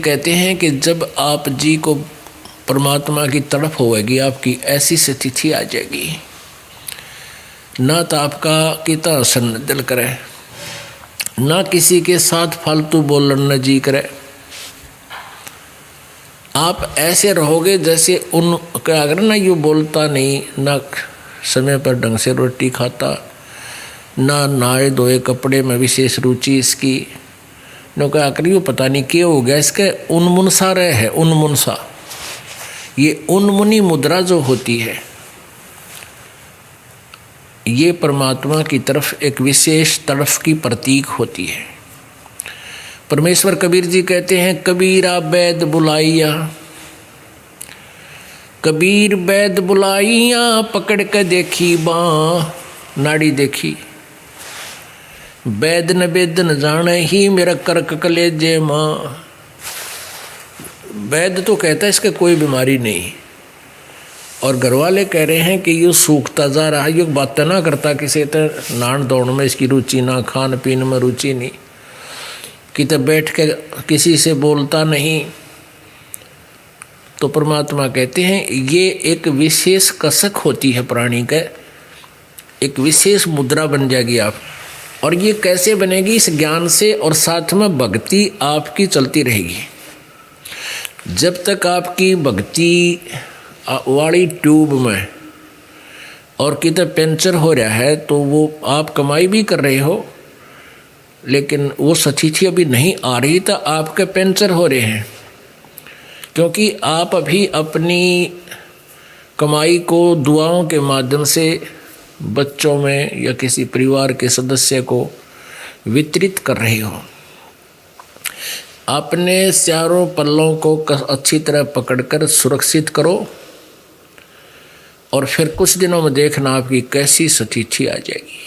कहते हैं कि जब आप जी को परमात्मा की तड़प होगी, आपकी ऐसी स्थिति आ जाएगी, ना तो आपका कितना हसन दिल करे, ना किसी के साथ फालतू बोलना जी करे। आप ऐसे रहोगे जैसे उन क्या अगर ना यूँ बोलता नहीं, ना समय पर ढंग से रोटी खाता, ना नहाए धोए कपड़े में विशेष रुचि इसकी, न क्या करियो पता नहीं क्या हो गया इसके, उन्मुनसा रहे है उन्मुनसा। ये उन्मुनी मुद्रा जो होती है ये परमात्मा की तरफ एक विशेष तड़फ की प्रतीक होती है। परमेश्वर कबीर जी कहते हैं, कबीरा बैद बुलाइया, कबीर बैद बुलाइया, पकड़ के देखी बाँ नाड़ी देखी, वैद न वेद न जाने ही मेरा कर्क कलेजे माँ। वैद तो कहता है इसके कोई बीमारी नहीं, और घरवाले कह रहे हैं कि ये सूखता जा रहा है, ये बातें ना करता किसी तरह, नान दौड़ में इसकी रुचि ना, खान पीन में रुचि नहीं, किते बैठ के किसी से बोलता नहीं। तो परमात्मा कहते हैं ये एक विशेष कसक होती है प्राणी का, एक विशेष मुद्रा बन जाएगी आप। और ये कैसे बनेगी? इस ज्ञान से, और साथ में भक्ति आपकी चलती रहेगी। जब तक आपकी भक्ति वाली ट्यूब में और कितने पंचर हो रहा है तो वो आप कमाई भी कर रहे हो, लेकिन वो स्थिति अभी नहीं आ रही तो आपके पंचर हो रहे हैं, क्योंकि आप अभी अपनी कमाई को दुआओं के माध्यम से बच्चों में या किसी परिवार के सदस्य को वितरित कर रहे हो। अपने चारों पल्लों को अच्छी तरह पकड़कर सुरक्षित करो, और फिर कुछ दिनों में देखना आपकी कैसी स्थिति आ जाएगी।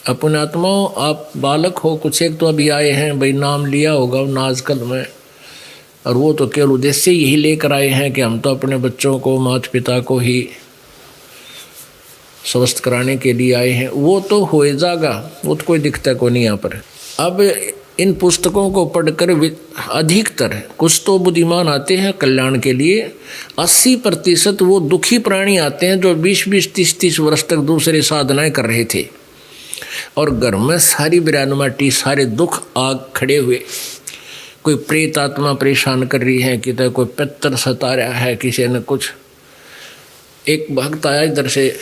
अपने आत्माओं, आप बालक हो, कुछ एक तो अभी आए हैं भाई, नाम लिया होगा नाजकल में, और वो तो केवल उद्देश्य यही लेकर आए हैं कि हम तो अपने बच्चों को, माता पिता को ही स्वस्थ कराने के लिए आए हैं। वो तो हो जाएगा, वो तो कोई दिक्कत को नहीं यहाँ पर। अब इन पुस्तकों को पढ़कर अधिकतर कुछ तो बुद्धिमान आते हैं कल्याण के लिए, 80% वो दुखी प्राणी आते हैं जो 20-20, 30-30 वर्ष तक दूसरे साधनाएं कर रहे थे, और घर में सारी बिरानमाटी, सारे दुख आग खड़े हुए। कोई प्रेत आत्मा परेशान कर रही है, किधर कोई पितर सता रहा है, किसी ने कुछ। एक भक्त आया इधर से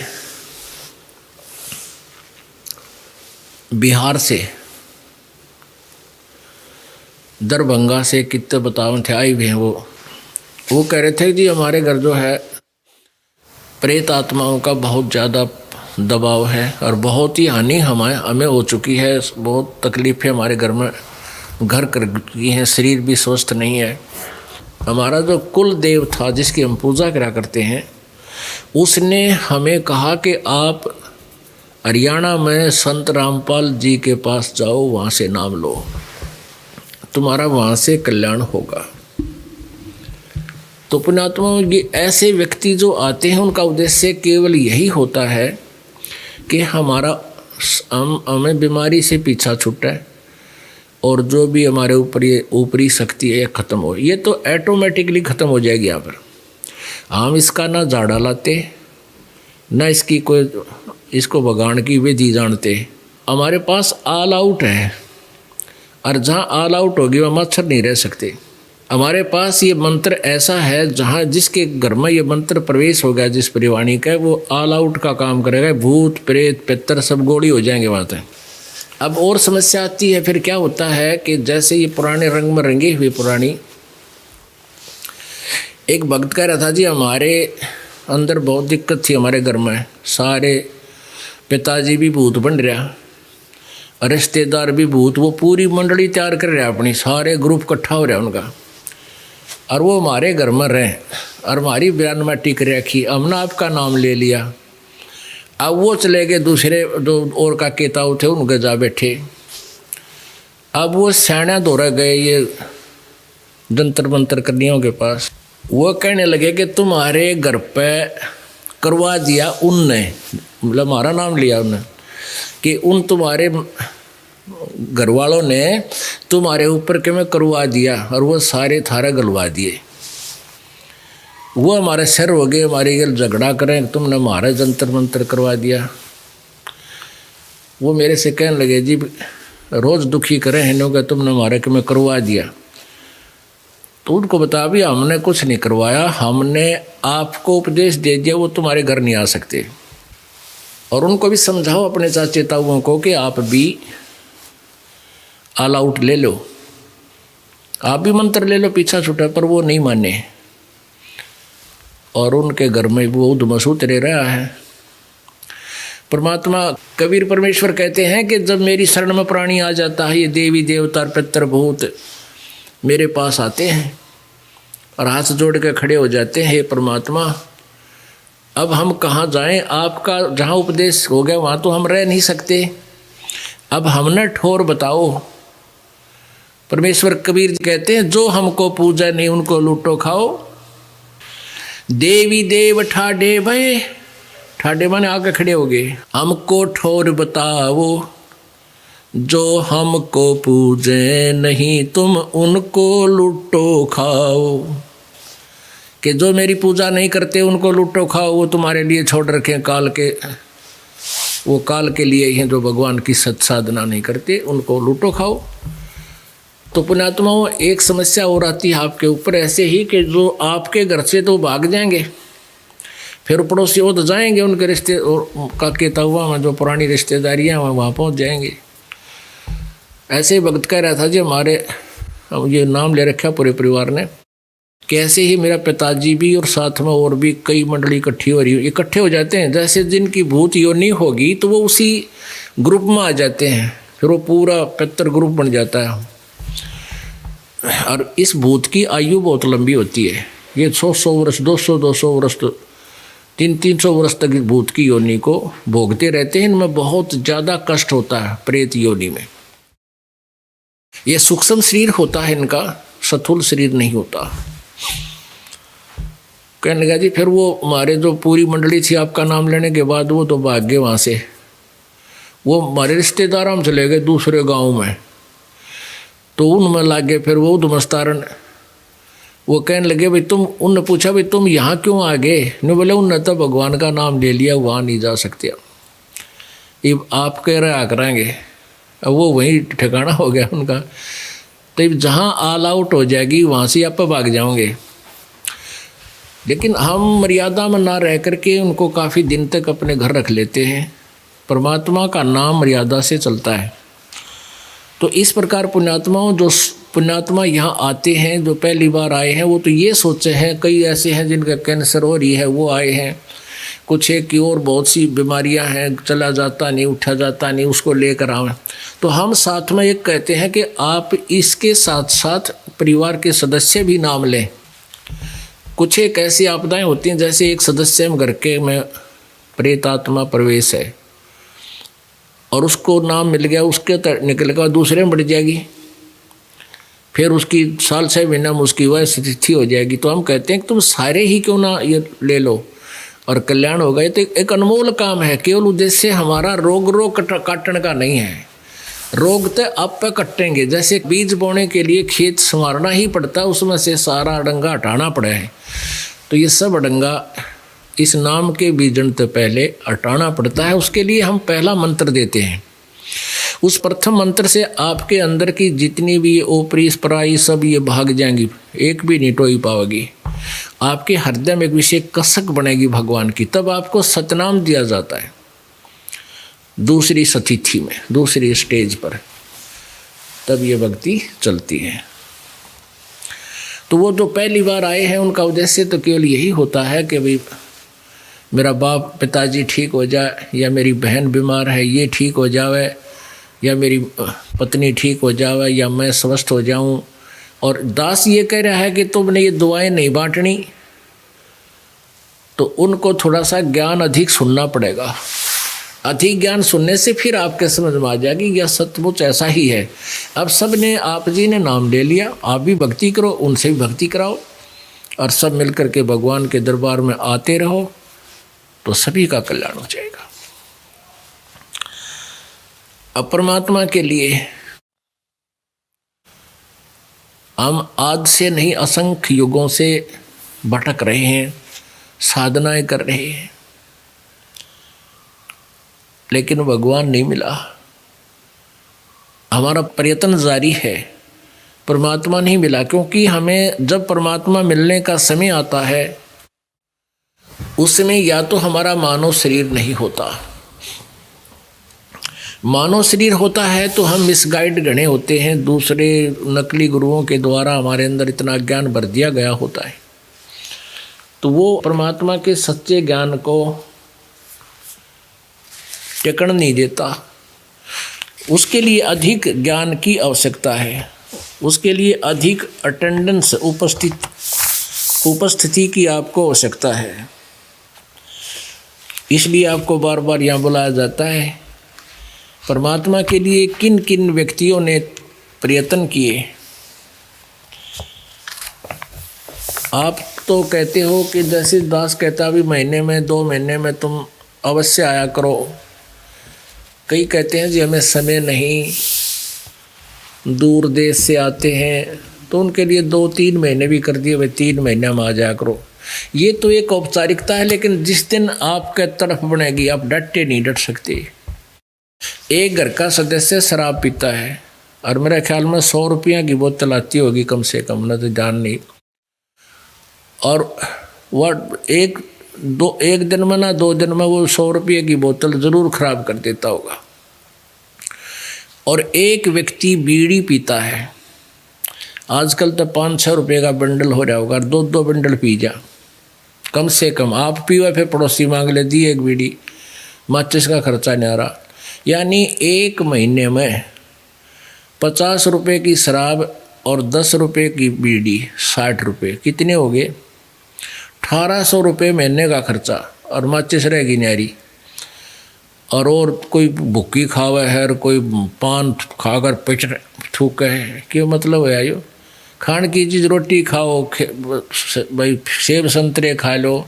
बिहार से, दरभंगा से, कितने बतावन थे आए हुए हैं। वो कह रहे थे जी हमारे घर जो है प्रेत आत्माओं का बहुत ज़्यादा दबाव है, और बहुत ही हानि हमें हो चुकी है, बहुत तकलीफ है हमारे घर में, घर कर गई हैं, शरीर भी स्वस्थ नहीं है। हमारा जो कुल देव था जिसकी हम पूजा करा करते हैं, उसने हमें कहा कि आप हरियाणा में संत रामपाल जी के पास जाओ, वहाँ से नाम लो, तुम्हारा वहाँ से कल्याण होगा। तो पुण्यात्मा, ये ऐसे व्यक्ति जो आते हैं उनका उद्देश्य केवल यही होता है कि हमें बीमारी से पीछा छूटा है, और जो भी हमारे ऊपर ये ऊपरी शक्ति है ख़त्म हो। ये तो ऑटोमेटिकली ख़त्म हो जाएगी यहाँ पर। हम इसका ना झाड़ा लाते, ना इसकी कोई इसको भगाने की विधि जानते। हमारे पास ऑल आउट है, और जहाँ ऑल आउट होगी वहाँ मच्छर नहीं रह सकते। हमारे पास ये मंत्र ऐसा है, जहाँ जिसके घर में ये मंत्र प्रवेश हो गया, जिस परिवाणी का, वो ऑल आउट का काम करेगा। भूत प्रेत पितर सब गोली हो जाएंगे वहाँ तक। अब और समस्या आती है, फिर क्या होता है कि जैसे ये पुराने रंग में रंगे हुए पुरानी, एक भक्त कह रहा था जी हमारे अंदर बहुत दिक्कत थी, हमारे घर में सारे पिताजी भी भूत बन रहा, रिश्तेदार भी भूत, वो पूरी मंडली तैयार कर रहा अपनी, सारे ग्रुप इकट्ठा हो रहा उनका, और वो हमारे घर में रहे, और हमारी बयान में टिक रखी, हमने आपका नाम ले लिया। अब वो चले गए दूसरे जो और का केताऊ थे उनके जा बैठे। अब वो सैना दौरा गए ये जंतर मंतर करनियों के पास। वो कहने लगे कि तुम्हारे घर पे करवा दिया उनने, मतलब हमारा नाम लिया उन्होंने, कि उन तुम्हारे घर वालों ने तुम्हारे ऊपर के में करवा दिया और वो सारे थारे गलवा दिए। वो हमारे सिर हो गए, हमारे गल झगड़ा करें, तुमने हमारा जंतर मंतर करवा दिया। वो मेरे से कहने लगे जी रोज़ दुखी करें हिनों का, तुमने हमारे के में करवा दिया। तो उनको बता भी हमने कुछ नहीं करवाया, हमने आपको उपदेश दे दिया, वो तुम्हारे घर नहीं आ सकते। और उनको भी समझाओ अपने चाचे ताऊओं को कि आप भी ऑल आउट ले लो, आप भी मंत्र ले लो पीछा छूटा, पर वो नहीं माने और उनके घर में वो उधमसूत रह रहा है। परमात्मा कबीर परमेश्वर कहते हैं कि जब मेरी शरण में प्राणी आ जाता है, ये देवी देवता पितर भूत मेरे पास आते हैं और हाथ जोड़ के खड़े हो जाते हैं, हे परमात्मा अब हम कहाँ जाएं, आपका जहाँ उपदेश हो गया वहाँ तो हम रह नहीं सकते, अब हमने ठोर बताओ। परमेश्वर कबीर कहते हैं जो हमको पूजा नहीं उनको लूटो खाओ। देवी देव ठाडे भय, ठाडे माने आके खड़े हो गए, हमको ठोर बताओ, जो हमको पूजे नहीं तुम उनको लूटो खाओ। कि जो मेरी पूजा नहीं करते उनको लूटो खाओ, वो तुम्हारे लिए छोड़ रखे काल के, वो काल के लिए ही हैं, जो भगवान की सत साधना नहीं करते उनको लूटो खाओ। तो पुण्यात्माओं एक समस्या और आती है आपके ऊपर ऐसे ही कि जो आपके घर से तो भाग जाएंगे, फिर पड़ोसी वो तो जाएंगे उनके रिश्ते और काके ताऊआ में जो पुरानी रिश्तेदारियाँ वहाँ पहुँच जाएंगे। ऐसे ही भक्त कह रहा था जी हमारे, ये नाम ले रखा पूरे परिवार ने, कैसे ही मेरा पिताजी भी और साथ में और भी कई मंडली इकट्ठी हो रही है, इकट्ठे हो जाते हैं। जैसे जिनकी भूत योनि होगी तो वो उसी ग्रुप में आ जाते हैं, फिर वो पूरा पितर ग्रुप बन जाता है। और इस भूत की आयु बहुत लंबी होती है, ये 100 वर्ष 200 वर्ष 300 वर्ष तक भूत की योनि को भोगते रहते हैं। इनमें बहुत ज़्यादा कष्ट होता है प्रेत योनि में। ये सूक्ष्म शरीर होता है इनका, स्थूल शरीर नहीं होता। कहने लगा जी फिर वो हमारे जो पूरी मंडली थी आपका नाम लेने के बाद वो तो भाग गए वहाँ से, वो हमारे रिश्तेदार हम चले गए दूसरे गांव में, तो उनमें लागे फिर वो उधमस्तारण। वो कहने लगे भाई तुम, उनने पूछा भाई तुम यहाँ क्यों आ गए, ने बोले उनने तो भगवान का नाम ले लिया, वहाँ नहीं जा सकते, ये आप कह रहे आ कराएंगे। अब वो वहीं ठिकाना हो गया उनका, तो जहाँ ऑल आउट हो जाएगी वहाँ से आप भाग जाओगे। लेकिन हम मर्यादा में ना रह करके उनको काफ़ी दिन तक अपने घर रख लेते हैं। परमात्मा का नाम मर्यादा से चलता है। तो इस प्रकार पुण्यात्माओं, जो पुण्यात्मा यहाँ आते हैं, जो पहली बार आए हैं, वो तो ये सोचे हैं, कई ऐसे हैं जिनका कैंसर हो रही है वो आए हैं, कुछ एक की और बहुत सी बीमारियां हैं, चला जाता नहीं उठा जाता नहीं, उसको लेकर आए। तो हम साथ में एक कहते हैं कि आप इसके साथ साथ परिवार के सदस्य भी नाम लें। कुछ एक ऐसी आपदाएं होती हैं, जैसे एक सदस्य घर के में प्रेत आत्मा प्रवेश है और उसको नाम मिल गया, उसके निकल गया दूसरे में बढ़ जाएगी, फिर उसकी साल 6 महीना में उसकी वह स्थिति हो जाएगी। तो हम कहते हैं कि तुम सारे ही क्यों ना ये ले लो और कल्याण होगा। ये तो एक अनमोल काम है। केवल उद्देश्य हमारा रोग काटने का नहीं है, रोग तो आप पे कटेंगे। जैसे बीज बोने के लिए खेत संवारना ही पड़ता है, उसमें से सारा अडंगा हटाना पड़े है, तो ये सब अडंगा इस नाम के बीजन से पहले हटाना पड़ता है। उसके लिए हम पहला मंत्र देते हैं। उस प्रथम मंत्र से आपके अंदर की जितनी भी ओपरी पराई सब ये भाग जाएंगी, एक भी नहीं टोई पाओगी। आपके हृदय में एक विशेष कसक बनेगी भगवान की, तब आपको सतनाम दिया जाता है। दूसरी सतिथि में, दूसरी स्टेज पर तब ये भक्ति चलती है। तो वो जो पहली बार आए हैं उनका उद्देश्य तो केवल यही होता है कि भाई मेरा बाप पिताजी ठीक हो जाए, या मेरी बहन बीमार है ये ठीक हो जावे, या मेरी पत्नी ठीक हो जावे, या मैं स्वस्थ हो जाऊं। और दास ये कह रहा है कि तुमने ये दुआएं नहीं बांटनी, तो उनको थोड़ा सा ज्ञान अधिक सुनना पड़ेगा। अधिक ज्ञान सुनने से फिर आपके समझ में आ जाएगी यह सचमुच ऐसा ही है। अब सब ने, आप जी ने नाम ले लिया, आप भी भक्ति करो, उनसे भी भक्ति कराओ, और सब मिलकर के भगवान के दरबार में आते रहो, तो सभी का कल्याण हो जाएगा। अब परमात्मा के लिए हम आज से नहीं असंख्य युगों से भटक रहे हैं, साधनाएं कर रहे हैं, लेकिन भगवान नहीं मिला। हमारा प्रयत्न जारी है, परमात्मा नहीं मिला। क्योंकि हमें जब परमात्मा मिलने का समय आता है उसमें या तो हमारा मानव शरीर नहीं होता, मानव शरीर होता है तो हम मिसगाइड गणे होते हैं, दूसरे नकली गुरुओं के द्वारा हमारे अंदर इतना ज्ञान भर दिया गया होता है, तो वो परमात्मा के सच्चे ज्ञान को टिकण नहीं देता। उसके लिए अधिक ज्ञान की आवश्यकता है, उसके लिए अधिक अटेंडेंस उपस्थिति की आपको आवश्यकता है। इसलिए आपको बार बार यहाँ बुलाया जाता है। परमात्मा के लिए किन किन व्यक्तियों ने प्रयत्न किए। आप तो कहते हो कि जैसे दास कहता भी महीने में 2 महीने में तुम अवश्य आया करो। कई कहते हैं जी हमें समय नहीं, दूर देश से आते हैं, तो उनके लिए 2-3 महीने भी कर दिए, भाई 3 महीने में आ जाया करो। ये तो एक औपचारिकता है, लेकिन जिस दिन आपके तरफ बनेगी आप डटे नहीं डट सकते। एक घर का सदस्य शराब पीता है और मेरे ख्याल में 100 रुपया की बोतल आती होगी कम से कम, न तो जान नहीं, और वह एक दिन में ना 2 दिन में वो 100 रुपये की बोतल ज़रूर खराब कर देता होगा। और एक व्यक्ति बीड़ी पीता है, आजकल तो 5-6 रुपये का बंडल हो रहा होगा, 2-2 बंडल पी जा कम से कम। आप पीवा फिर पड़ोसी मांग ले दी एक बीड़ी, माचिस का खर्चा नहीं आ रहा। यानी 1 महीने में 50 रुपये की शराब और 10 रुपये की बीड़ी, 60 रुपये, कितने हो गए? 1800 रुपये महीने का खर्चा, और माचिस रहेगी न्यारी। और कोई भुक्की खावा है और कोई पान खाकर पेट थूके है, क्यों मतलब है यो? खाने की चीज़ रोटी खाओ, भाई सेब संतरे खा लो,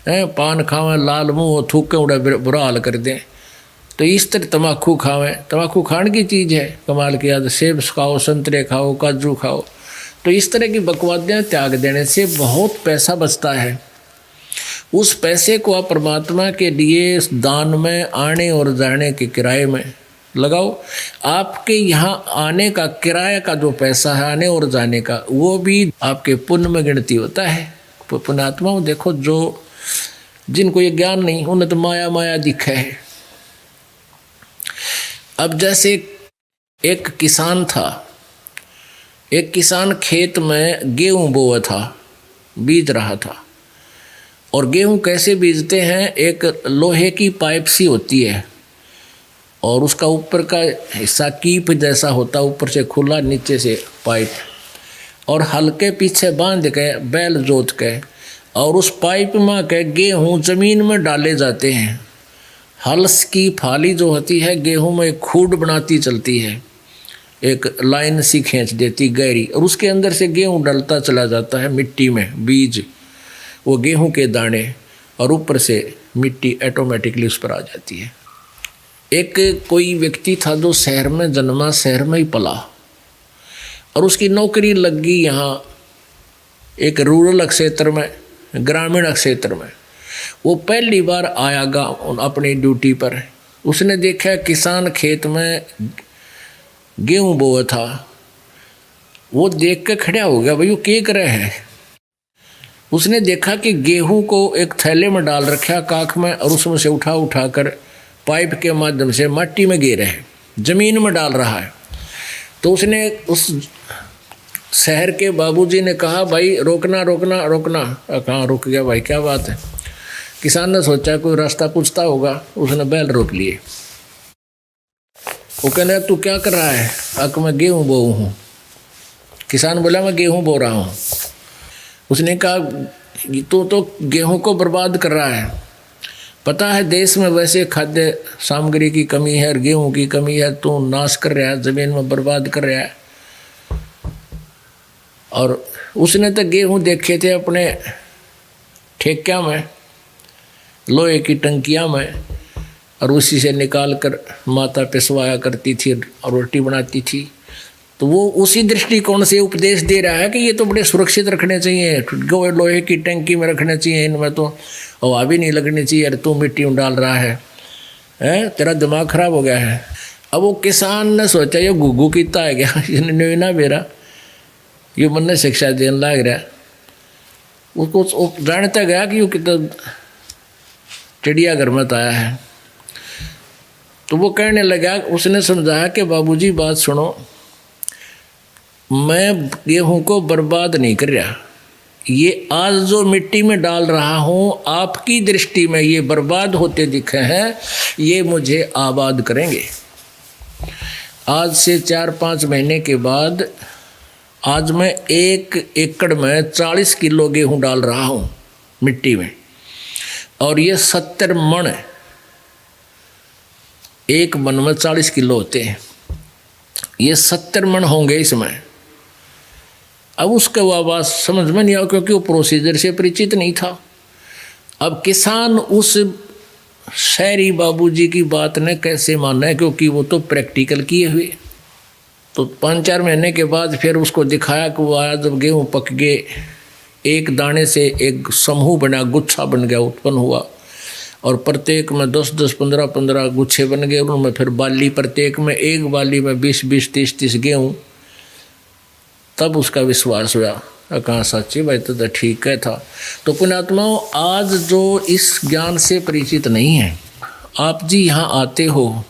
पान खावें लाल मुँह थूके उड़ा बुरा हाल कर दें। तो इस तरह तम्बाकू खावें, तम्बाकू खाने की चीज़ है, कमाल की याद, सेब खाओ, संतरे खाओ, काजू खाओ। तो इस तरह की बकवादियाँ त्याग देने से बहुत पैसा बचता है। उस पैसे को आप परमात्मा के लिए दान में, आने और जाने के किराए में लगाओ। आपके यहाँ आने का किराए का जो पैसा है, आने और जाने का, वो भी आपके पुण्य में गिनती होता है। तो पुण्यात्माओं देखो, जो जिनको ये ज्ञान नहीं, उन्हें तो माया माया दिखा है। अब जैसे एक किसान था, एक किसान खेत में गेहूँ बोया था, बीज रहा था। और गेहूँ कैसे बीजते हैं? एक लोहे की पाइप सी होती है और उसका ऊपर का हिस्सा कीप जैसा होता, ऊपर से खुला, नीचे से पाइप, और हल्के पीछे बांध के बैल जोत के, और उस पाइप में के गेहूँ ज़मीन में डाले जाते हैं। हल्स की फाली जो होती है गेहूँ में एक खूड बनाती चलती है, एक लाइन सी खींच देती गहरी, और उसके अंदर से गेहूँ डलता चला जाता है मिट्टी में, बीज, वो गेहूं के दाने, और ऊपर से मिट्टी ऑटोमेटिकली उस पर आ जाती है। एक कोई व्यक्ति था जो शहर में जन्मा, शहर में ही पला, और उसकी नौकरी लग गई यहाँ एक रूरल क्षेत्र में, ग्रामीण क्षेत्र में। वो पहली बार आया गाँव अपनी ड्यूटी पर। उसने देखा किसान खेत में गेहूँ बोया था। वो देख के खड़ा हो गया, भाई वो क्या कर रहे हैं? उसने देखा कि गेहूं को एक थैले में डाल रखा काख में, और उसमें से उठा उठा कर पाइप के माध्यम से मिट्टी में गिर है, ज़मीन में डाल रहा है। तो उसने उस शहर के बाबूजी ने कहा, भाई रोकना रोकना रोकना। कहाँ रुक गया भाई, क्या बात है? किसान ने सोचा कोई रास्ता पूछता होगा, उसने बैल रोक लिए। वो कहने तू क्या कर रहा है? अक मैं गेहूँ बोऊँ हूँ। किसान बोला मैं गेहूँ बो रहा हूँ। उसने कहा तू तो गेहूं को बर्बाद कर रहा है, पता है देश में वैसे खाद्य सामग्री की कमी है और गेहूं की कमी है, तू नाश कर रहा है, ज़मीन में बर्बाद कर रहा है। और उसने तो गेहूं देखे थे अपने ठेक्या में, लोहे की टंकियां में, और उसी से निकाल कर माता पिसवाया करती थी और रोटी बनाती थी। तो वो उसी दृष्टिकोण से उपदेश दे रहा है कि ये तो बड़े सुरक्षित रखने चाहिए, लोहे की टंकी में रखने चाहिए, इनमें तो हवा भी नहीं लगनी चाहिए, अरे तू मिट्टी में डाल रहा है, तेरा दिमाग खराब हो गया है। अब वो किसान ने सोचा ये गुग्गू कितना है गया, ये ना मेरा ये मन ने शिक्षा देने लग रहा। उसको जानता गया कि वो कितना चिड़िया घर में आया है। तो वो कहने लगा, उसने समझाया कि बाबूजी बात सुनो, मैं गेहूं को बर्बाद नहीं कर रहा, ये आज जो मिट्टी में डाल रहा हूं आपकी दृष्टि में ये बर्बाद होते दिखे हैं, ये मुझे आबाद करेंगे। आज से 4-5 महीने के बाद आज मैं 1 एकड़ में 40 किलो गेहूं डाल रहा हूं मिट्टी में, और ये 70 मन, एक मन में 40 किलो होते हैं, ये 70 मन होंगे इसमें। अब उसका वो आवाज़ समझ में नहीं आया क्योंकि वो प्रोसीजर से परिचित नहीं था। अब किसान उस शहरी बाबूजी की बात ने कैसे माना है, क्योंकि वो तो प्रैक्टिकल किए हुए। तो 5-4 महीने के बाद फिर उसको दिखाया कि वो आया, जब गेहूँ पक गए, एक दाने से एक समूह बना, गुच्छा बन गया, उत्पन्न हुआ, और प्रत्येक में 10-10, 15-15 गुच्छे बन गए। उनमें फिर बाली, प्रत्येक में एक बाली में 20-20, 30-30 गेहूँ। तब उसका विश्वास हुआ, कहाँ सच्ची भाई तो ठीक है था। तो पुण्यात्माओं, आज जो इस ज्ञान से परिचित नहीं है, आप जी यहाँ आते हो,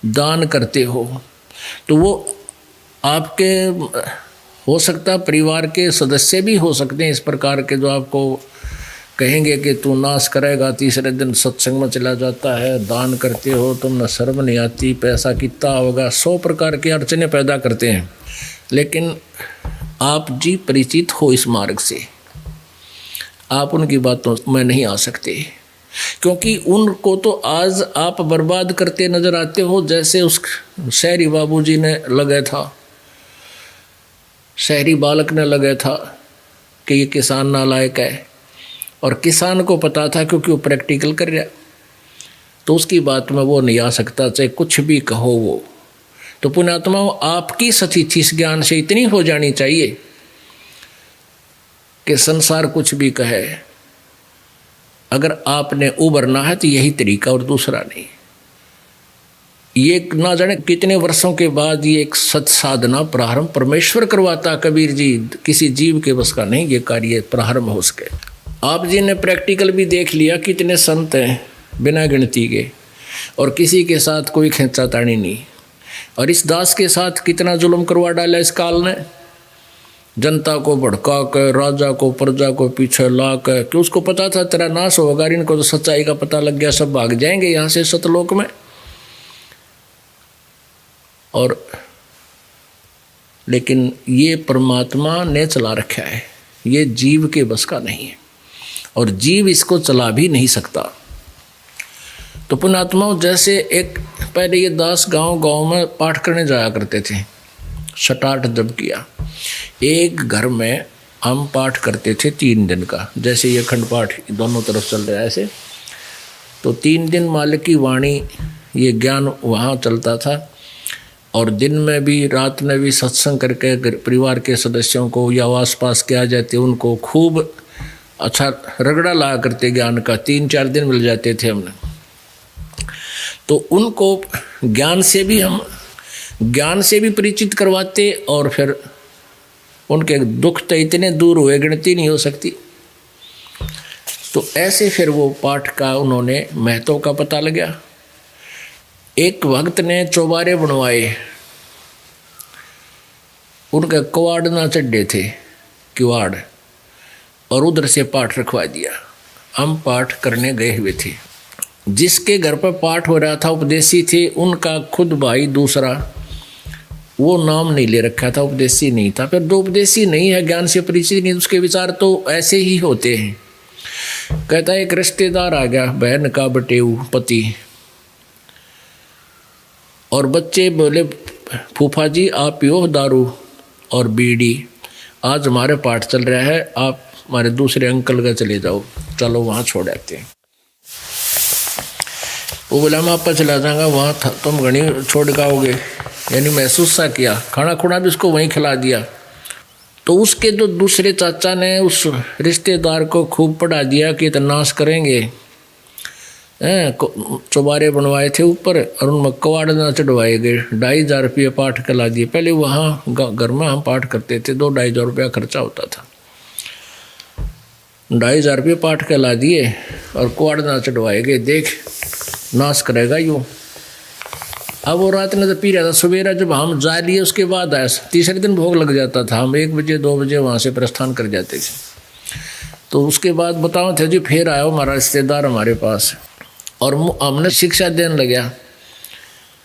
दान करते हो, तो वो आपके हो सकता परिवार के सदस्य भी हो सकते हैं इस प्रकार के, जो आपको कहेंगे कि तू नाश करेगा, तीसरे दिन सत्संग में चला जाता है, दान करते हो, तुमने शर्म नहीं आती, पैसा कितना होगा, 100 प्रकार की अड़चनें पैदा करते हैं। लेकिन आप जी परिचित हो इस मार्ग से, आप उनकी बातों में नहीं आ सकते, क्योंकि उनको तो आज आप बर्बाद करते नजर आते हो, जैसे उस शहरी बाबूजी ने लगा था, शहरी बालक ने लगा था कि ये किसान नालायक है, और किसान को पता था क्योंकि वो प्रैक्टिकल कर रहा, तो उसकी बात में वो नहीं आ सकता, चाहे कुछ भी कहो वो। तो पुण्यात्माओं, आपकी स्थिति इस ज्ञान से इतनी हो जानी चाहिए कि संसार कुछ भी कहे, अगर आपने उबरना है तो यही तरीका और दूसरा नहीं। ये ना जाने कितने वर्षों के बाद ये एक सत साधना प्रारंभ परमेश्वर करवाता। कबीर जी, किसी जीव के बस का नहीं ये कार्य प्रारंभ हो सके। आप जी ने प्रैक्टिकल भी देख लिया, कितने संत हैं बिना गिनती के, और किसी के साथ कोई खींचातानी नहीं। और इस दास के साथ कितना जुल्म करवा डाला इस काल ने, जनता को भड़का कर, राजा को प्रजा को पीछे ला कर, कि उसको पता था तेरा नाश होगा, इनको तो सच्चाई का पता लग गया, सब भाग जाएंगे यहाँ से सतलोक में। और लेकिन ये परमात्मा ने चला रखा है, ये जीव के बस का नहीं है, और जीव इसको चला भी नहीं सकता। तो पुण्यात्माओं, जैसे एक पहले ये दास गांव में पाठ करने जाया करते थे, सटाठ जब किया, एक घर में हम पाठ करते थे 3 दिन का, जैसे ये खंड पाठ दोनों तरफ चल रहा है ऐसे, तो 3 दिन मालिक की वाणी ये ज्ञान वहाँ चलता था, और दिन में भी रात में भी सत्संग करके परिवार के सदस्यों को या आस पास के आ जाते उनको खूब अच्छा रगड़ा लाया करते ज्ञान का। 3-4 दिन मिल जाते थे हमने, तो उनको ज्ञान से भी परिचित करवाते, और फिर उनके दुख तो इतने दूर हुए गिनती नहीं हो सकती। तो ऐसे फिर वो पाठ का उन्होंने महत्व का पता लगा। एक भक्त ने चौबारे बनवाए, उनके किवाड़ ना चढ़े थे, किवाड़, और उधर से पाठ रखवा दिया। हम पाठ करने गए हुए थे, जिसके घर पर पाठ हो रहा था उपदेशी थे, उनका खुद भाई दूसरा, वो नाम नहीं ले रखा था, उपदेशी नहीं था। फिर 2 उपदेशी नहीं है, ज्ञान से परिचित नहीं, उसके विचार तो ऐसे ही होते हैं। कहता है एक रिश्तेदार आ गया, बहन का बटेऊ पति, और बच्चे बोले फूफा जी आप पियो दारू और बीड़ी, आज हमारे पाठ चल रहा है, आप हमारे दूसरे अंकल का चले जाओ, चलो वहाँ छोड़ आते हैं। वो बोला मैं आपका चला जाऊँगा वहाँ तुम घनी छोड़ के आओगे, यानी महसूस सा किया। खाना खुना भी उसको वहीं खिला दिया। तो उसके जो दूसरे चाचा ने उस रिश्तेदार को खूब पढ़ा दिया कि नाश करेंगे, चौबारे बनवाए थे ऊपर और उनमें कवाड़ ना चढ़वाए गए। 2,500 रुपये पाठ कला दिए। पहले वहाँ घर में हम पाठ करते थे, 2-2,500 रुपया खर्चा होता था। 2,500 रुपये पाठ कला दिए और कवाड़ ना चढ़वाए गए। देख नाश करेगा यूँ। अब वो रात में तो पी रहा था। सवेरा जब हम जा लिए उसके बाद आया, तीसरे दिन भोग लग जाता था। हम 1 बजे 2 बजे वहाँ से प्रस्थान कर जाते थे। तो उसके बाद बताओ थे जी, फिर आया हमारा रिश्तेदार हमारे पास और हमने शिक्षा देने लगा।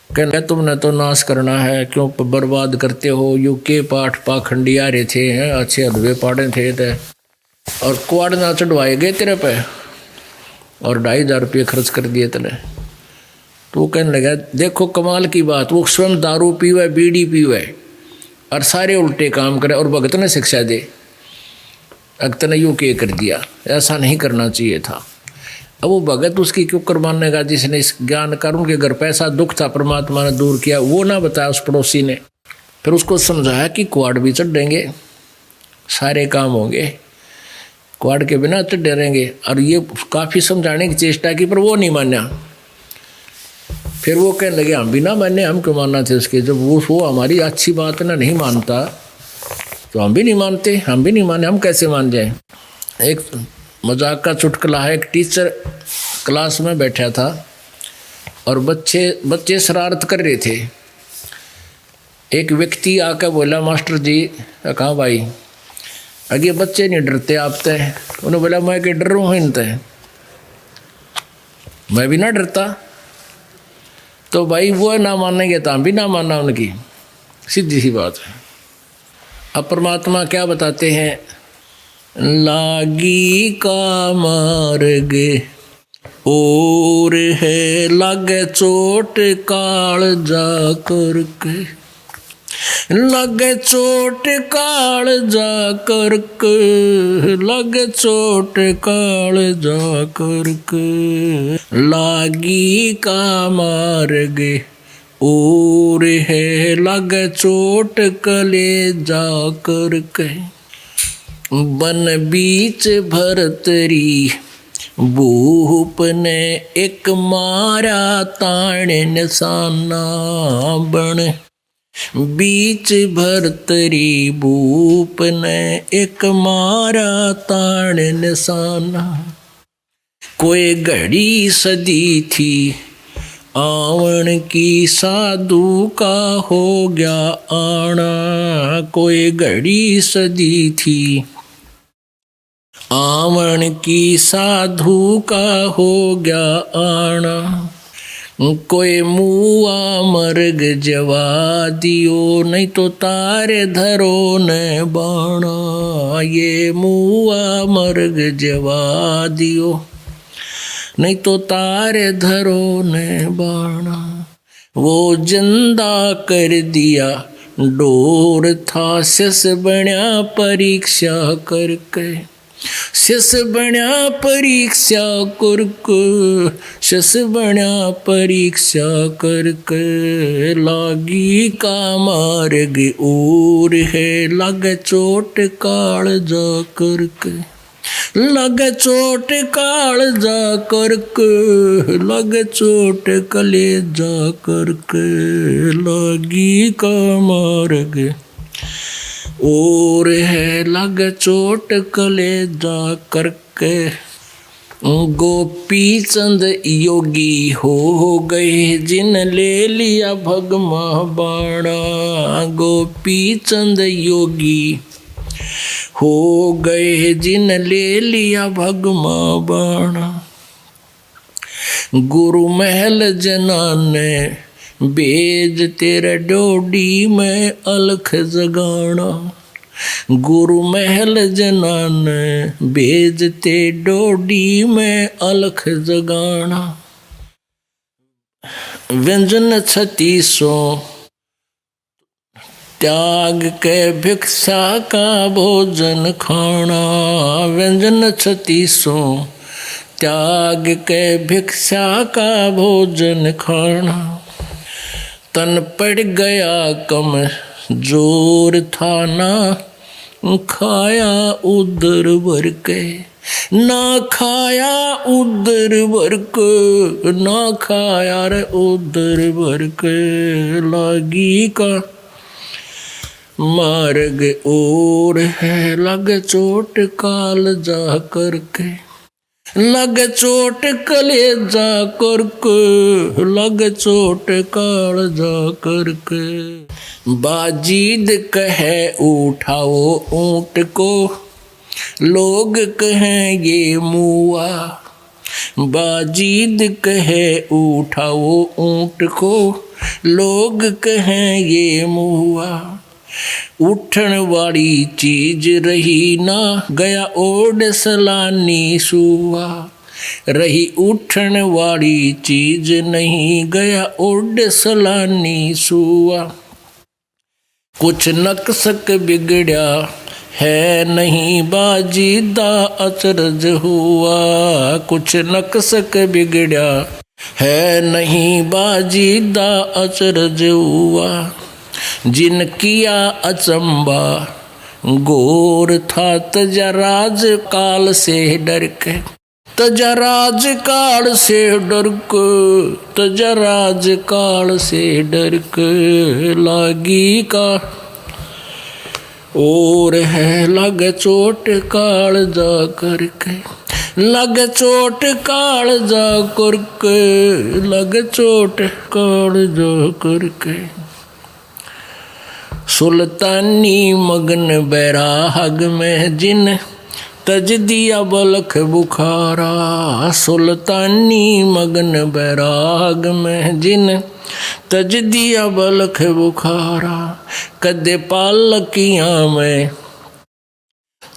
कहने तुमने तो नाश करना है, क्यों बर्बाद करते हो। यू के पाठ पाखंडी आ रहे थे, हैं अच्छे अधवे पाड़े थे ते। और कुआड़ ना चढ़वाए गए तेरे पे और 2,500 रुपये खर्च कर दिए तेने। तो वो कहने लगा देखो कमाल की बात, वो स्वयं दारू पीवे, बीड़ी पीवे और सारे उल्टे काम करे और भगत ने शिक्षा दे। भगत ने यूँ के कर दिया, ऐसा नहीं करना चाहिए था। अब वो भगत उसकी क्यों करवाने का, जिसने इस ज्ञान कर उनके घर पैसा दुख था, परमात्मा ने दूर किया, वो ना बताया उस पड़ोसी ने। फिर उसको समझाया कि कुआड़ भी चढ़ देंगे, सारे काम होंगे, कुआड़ के बिना चढ़ रहेंगे। और ये काफ़ी समझाने की चेष्टा की पर वो नहीं माना। फिर वो कहने लगे हम भी ना माने, हम क्यों मानना थे उसके। जब वो हमारी अच्छी बात ना नहीं मानता तो हम भी नहीं मानते, हम भी नहीं माने, हम कैसे मान जाएं। एक मजाक का चुटकुला है। एक टीचर क्लास में बैठा था और बच्चे शरारत कर रहे थे। एक व्यक्ति आकर बोला मास्टर जी, कहाँ भाई अगे बच्चे नहीं डरते आपते। उन्होंने बोला मैं क्या डर रहा हूँ इनते, मैं भी ना डरता। तो भाई वो ना मानेंगे तो हम भी ना मानना उनकी, सीधी सी बात है। अब परमात्मा क्या बताते हैं, लागी का मार्ग और है लगे चोट काल जा करके, लगे चोट काल जा करके, लगे चोट काल जा करके, लागी का मार्ग और है लगे चोट कले जा करके, बन बीच भरतरी भूप ने एक मारा ताण निशाना, बन बीच भरतरी भूप ने एक मारा ताण निशाना। कोई घड़ी सदी थी आवन की, साधु का हो गया आना। कोई घड़ी सदी थी आवन की, साधु का हो गया आना। कोई मुआ मर्ग जवा दियो, नहीं तो तारे धरो न बाणा। ये मुआ मर्ग जवा दियो, नहीं तो तारे धरो न बाणा। वो जिंदा कर दिया डोर था, शिष बन्या परीक्षा करके, शिष बन्या परीक्षा करके, शिष बन्या परीक्षा करके। लागी का मार्ग और है लगे चोट काल जा करके, लगे चोट काल जा करके, लगे चोट कले जा करके। लागी का मार्ग और है लगे चोट कले जा करके। गोपी चंद योगी हो गए जिन ले लिया भगमा बाणा। गोपी चंद योगी हो गए जिन ले लिया भगमा बाणा। गुरु महल जनाने बेज तेरे डोडी में अलख जगाना। गुरु महल जनाने बेजते डोडी में अलख जगाना। व्यंजन 36 त्याग के भिक्षा का भोजन खाना। व्यंजन 36 त्याग के भिक्षा का भोजन खाना। तन पड़ गया कम जोर था ना, खाया उधर भर के, ना खाया उधर भर के, ना खाया रे उधर भर के। लागी का मार्ग और है, लग चोट काल जा करके, लग चोट कलेजा करके, लग चोट काल जा करके। बाजीद कहे उठाओ ऊंट को, लोग कहें ये मुआ। बाजीद कहे उठाओ ऊंट को, लोग कहें ये मुआ। उठन वाली चीज रही ना, गया ओढ़ सलानी सुआ। रही उठन वाली चीज नहीं, गया ओढ़ सलानी सुआ। कुछ नक्सक बिगड़या है नहीं, बाजीदा अचरज हुआ। कुछ नक्सक बिगड़या है नहीं, बाजीदा अचरज हुआ। जिन किया अचंबा गोर था, तजराज काल से डर के, तजराज काल से डर के, तजराज काल से डर के। लागी का और है, लग चोट काल जा करके, लग चोट काल जा करके, लग चोट काल जा करके। सुल्तानी मगन बैराग में जिन तज दिया बलख बुखारा। सुल्तानी मगन बैराग में जिन तज दिया बलख बुखारा। कदे पालकियां में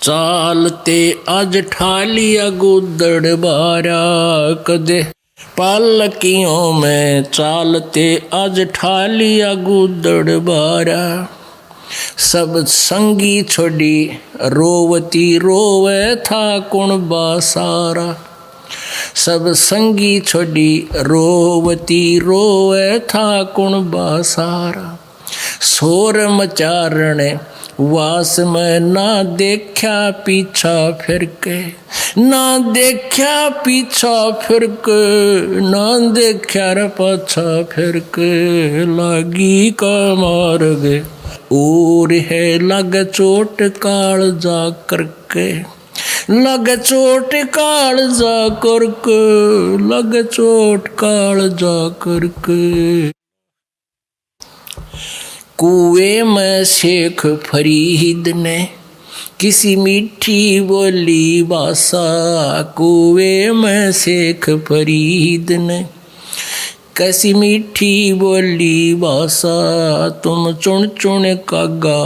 चालते आज ठालिया गुदड़ बारा। कदे पालकियों में चालते आज ठालिया गुदड़ बारा। सब संगी छोड़ी रोवती रोवे था कुण बासारा। सब संगी छोड़ी रोवती रोवे था कुण बासारा। शोर मचारणे वास में ना देखा पीछा फिर के, ना देखा पीछा फिर के, ना देखा रे पाछा फिर के। लागी का मार्ग और है, लग चोट काल जा करके, लग चोट काल जा करके, लग चोट काल जा करके। कुएं में शेख फरीद ने किसी मीठी बोली भाषा। कुएं में शेख फरीद ने कैसी मीठी बोली भाषा। तुम चुन चुन कागा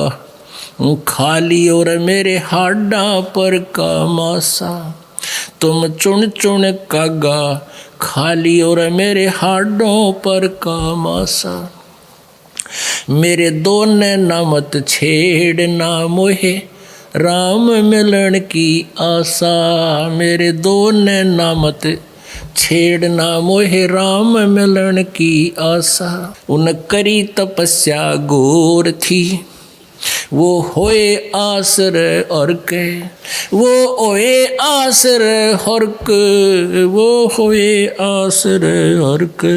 खाली और मेरे हाडा पर का मासा। तुम चुन चुन कागा खाली और मेरे हाडों पर का मासा। मेरे दो नैना मत छेड़ना मोहे राम मिलन की आशा। मेरे दो नैना मत छेड़ना मोहे राम मिलन की आशा। उन करी तपस्या घोर थी वो होए आसर और के, वो होए आसर और के, वो होए आसर और के।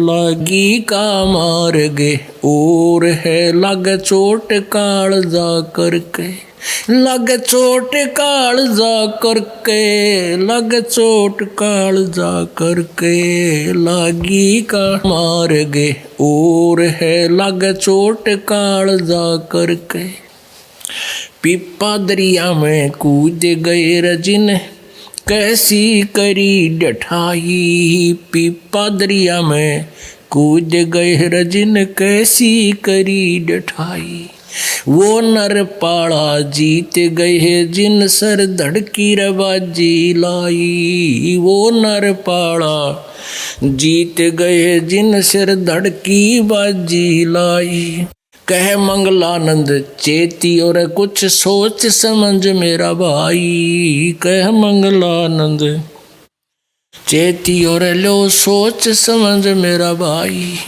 लागी का मार्गे और है, लग चोट काल जा करके, लग चोट काल जा करके, लग चोट काल जा करके। लागी का मार्गे और है, लग चोट काल जा करके। पिपा दरिया में कूद गए रजिन कैसी करी डठाई। पिपा दरिया में कूद गए रजिन कैसी करी डठाई। वो नर पाड़ा जीत गए जिन सर धड़की रबाजी लाई। वो नर पाड़ा जीत गए जिन सिर धड़की बाजी लाई। कह मंगलानंद चेती और कुछ सोच समझ मेरा भाई। कह मंगलानंद चेती और लो सोच समझ मेरा भाई,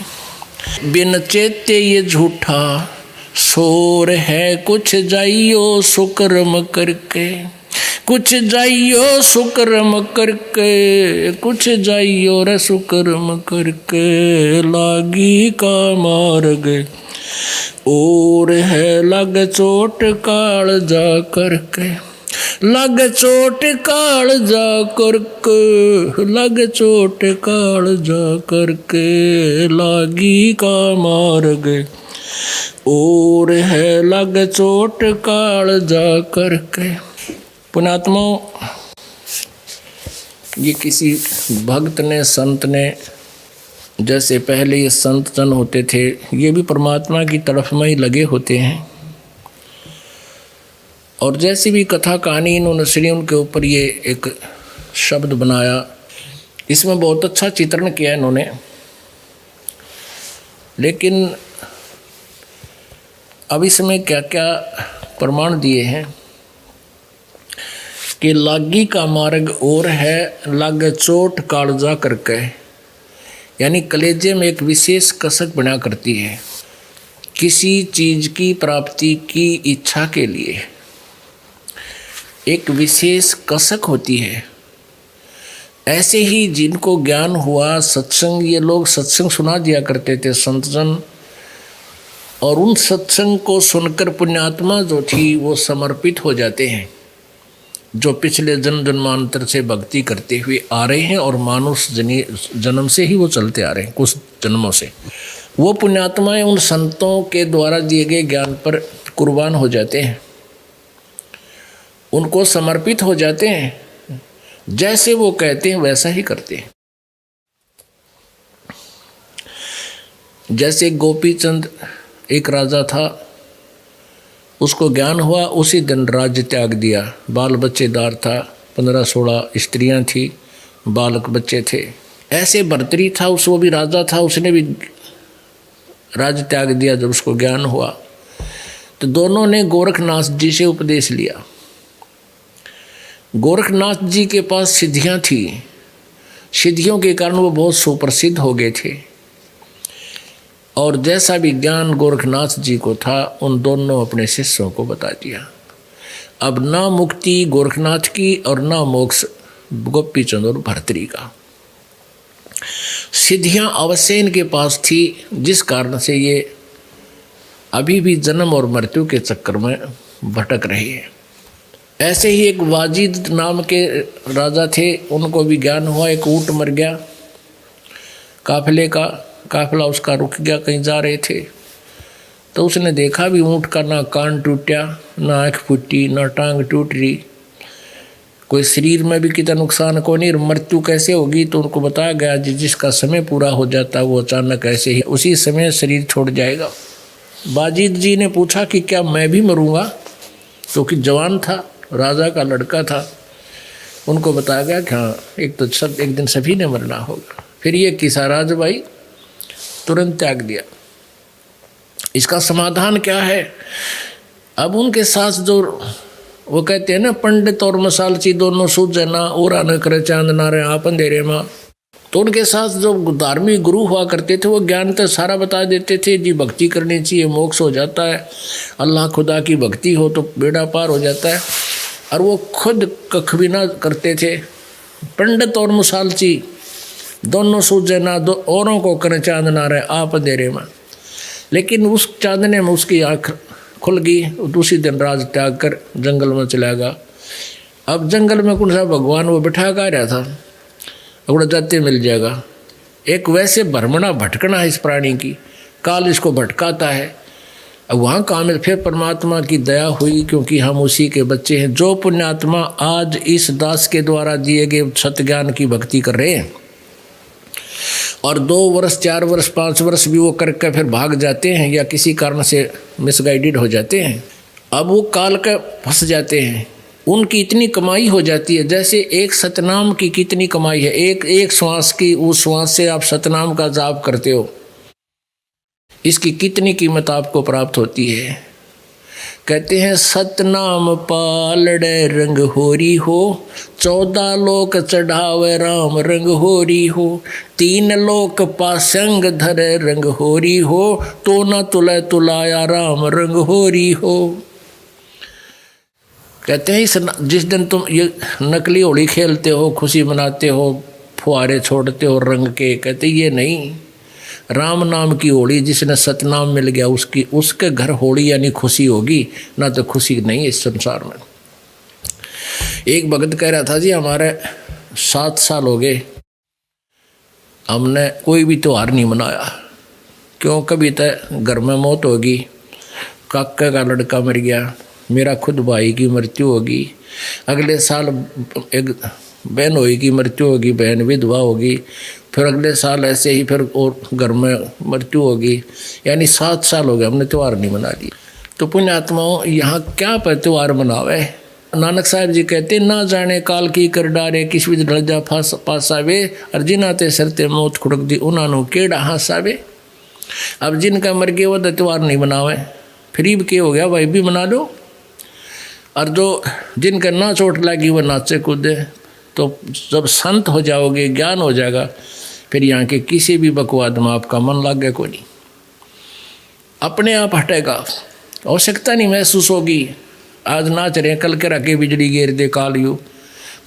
बिन चेते ये झूठा शोर है। कुछ जाइयो सुकर्म करके, कुछ जाइयो सुकर्म करके, कुछ जाइयो रे सुकर्म करके, लागी का मार्ग और है लग चोट काल जा करके, लग चोट काल जा करके, लग चोट काल जा करके, लागी का मार्ग और है लग चोट काल जा करके। पुण्यात्मा, ये किसी भक्त ने, संत ने, जैसे पहले ये संत जन होते थे, ये भी परमात्मा की तरफ में ही लगे होते हैं। और जैसी भी कथा कहानी इन्होंने सुनी, उनके ऊपर ये एक शब्द बनाया, इसमें बहुत अच्छा चित्रण किया इन्होंने। लेकिन अब इसमें क्या क्या प्रमाण दिए हैं कि लागी का मार्ग और है लग चोट कालजा करके, यानी कलेजे में एक विशेष कसक बना करती है। किसी चीज की प्राप्ति की इच्छा के लिए एक विशेष कसक होती है। ऐसे ही जिनको ज्ञान हुआ सत्संग, ये लोग सत्संग सुना दिया करते थे संतजन, और उन सत्संग को सुनकर पुण्यात्मा जो थी वो समर्पित हो जाते हैं, जो पिछले जन्म जन्मांतर से भक्ति करते हुए आ रहे हैं और मानुष जन्म से ही वो चलते आ रहे हैं, कुछ जन्मों से। वो पुण्यात्माएं उन संतों के द्वारा दिए गए ज्ञान पर कुर्बान हो जाते हैं, उनको समर्पित हो जाते हैं, जैसे वो कहते हैं वैसा ही करते हैं। जैसे गोपीचंद एक राजा था, उसको ज्ञान हुआ, उसी दिन राज्य त्याग दिया। बाल बच्चेदार था, 15-16 स्त्रियां थी, बालक बच्चे थे। ऐसे भर्तरी था, वो भी राजा था, उसने भी राज्य त्याग दिया। जब उसको ज्ञान हुआ तो दोनों ने गोरखनाथ जी से उपदेश लिया। गोरखनाथ जी के पास सिद्धियां थी, सिद्धियों के कारण वो बहुत सुप्रसिद्ध हो गए थे। और जैसा भी ज्ञान गोरखनाथ जी को था, उन दोनों अपने शिष्यों को बता दिया। अब ना मुक्ति गोरखनाथ की और ना मोक्ष गोपीचंद और भर्तरी का। सिद्धियां अवश्य इनके पास थी, जिस कारण से ये अभी भी जन्म और मृत्यु के चक्कर में भटक रही है। ऐसे ही एक वाजिद नाम के राजा थे, उनको भी ज्ञान हुआ। एक ऊंट मर गया, काफिला उसका रुक गया, कहीं जा रहे थे तो उसने देखा भी ऊंट का ना कान टूटा, ना आँख फूटी, ना टांग टूट रही, कोई शरीर में भी कितना नुकसान को नहीं, मृत्यु कैसे होगी। तो उनको बताया गया जिसका समय पूरा हो जाता वो अचानक ऐसे ही उसी समय शरीर छोड़ जाएगा। बाजिद जी ने पूछा कि क्या मैं भी मरूंगा, क्योंकि जवान था, राजा का लड़का था। उनको बताया गया कि हाँ, एक दिन सभी ने मरना होगा। फिर ये किसा राजभाई तुरंत त्याग दिया। इसका समाधान क्या है? अब उनके साथ जो वो कहते हैं ना, पंडित और मसालची दोनों सूझे ना, और न करे चांद ना रहे आप अंधेरे माँ। तो उनके साथ जो धार्मिक गुरु हुआ करते थे, वो ज्ञान तो सारा बता देते थे। जी भक्ति करनी चाहिए, मोक्ष हो जाता है, अल्लाह खुदा की भक्ति हो तो बेड़ा पार हो जाता है। और वो खुद कख भी ना करते थे। पंडित और मसालची दोनों सूझे ना, दो औरों को करे चांद ना रहे आप अंधेरे में। लेकिन उस चांदने में उसकी आँख खुल गई, दूसरी दिन राज त्याग कर जंगल में चला गया। अब जंगल में कौन सा भगवान वो बिठा कर रहा था, अगड़ा जाते मिल जाएगा। एक वैसे भ्रमणा भटकना है इस प्राणी की, काल इसको भटकाता है। अब वहाँ काम है, फिर परमात्मा की दया हुई, क्योंकि हम उसी के बच्चे हैं। जो पुण्यात्मा आज इस दास के द्वारा दिए गए सत्य ज्ञान की भक्ति कर रहे हैं और 2 वर्ष 4 वर्ष 5 वर्ष भी वो करके फिर भाग जाते हैं या किसी कारण से मिसगाइडेड हो जाते हैं, अब वो काल का फंस जाते हैं। उनकी इतनी कमाई हो जाती है, जैसे एक सतनाम की कितनी कमाई है, एक श्वास की, उस श्वास से आप सतनाम का जाप करते हो, इसकी कितनी कीमत आपको प्राप्त होती है। कहते हैं सतनाम पालड़े रंग होरी हो, 14 लोक चढ़ावे राम रंग होरी हो, 3 लोक पासंग धरे रंग होरी हो, तो न तुले तुलाया राम रंग होरी हो। कहते हैं जिस दिन तुम ये नकली होली खेलते हो, खुशी मनाते हो, फुहारे छोड़ते हो रंग के, कहते ये नहीं, राम नाम की होली, जिसने सतनाम मिल गया उसके घर होली यानी खुशी होगी, ना तो खुशी नहीं इस संसार में। एक भगत कह रहा था जी हमारे 7 साल हो गए हमने कोई भी त्योहार नहीं मनाया, क्यों? कभी तो घर में मौत होगी, काका का लड़का मर गया, मेरा खुद भाई की मृत्यु होगी, अगले साल एक बहन होई की मृत्यु होगी, बहन विधवा होगी, फिर अगले साल ऐसे ही फिर और घर में मृत्यु होगी, यानी 7 साल हो गए हमने त्यौहार नहीं मना ली। तो पुण्यात्माओं यहाँ क्या पर त्यौहार मनावे? नानक साहब जी कहते ना जाने काल की कर डारे, किस विध ढलजा पासावे, और जिनाते सरते मौत खुड़क दी उन्होंने केड़ा हासावे। अब जिनका मर गया वो तो त्यौहार नहीं मनावे, फिर भी क्या हो गया भाई भी मना लो। और जो जिनका ना चोट लगी वो नाचे कूदे। तो जब संत हो जाओगे, ज्ञान हो जाएगा, फिर यहाँ के किसी भी बकवाद में आपका मन लग गया कोई नहीं, अपने आप हटेगा, आवश्यकता नहीं महसूस होगी। आज नाच रहे कल के रखे बिजली गिर दे कालयू,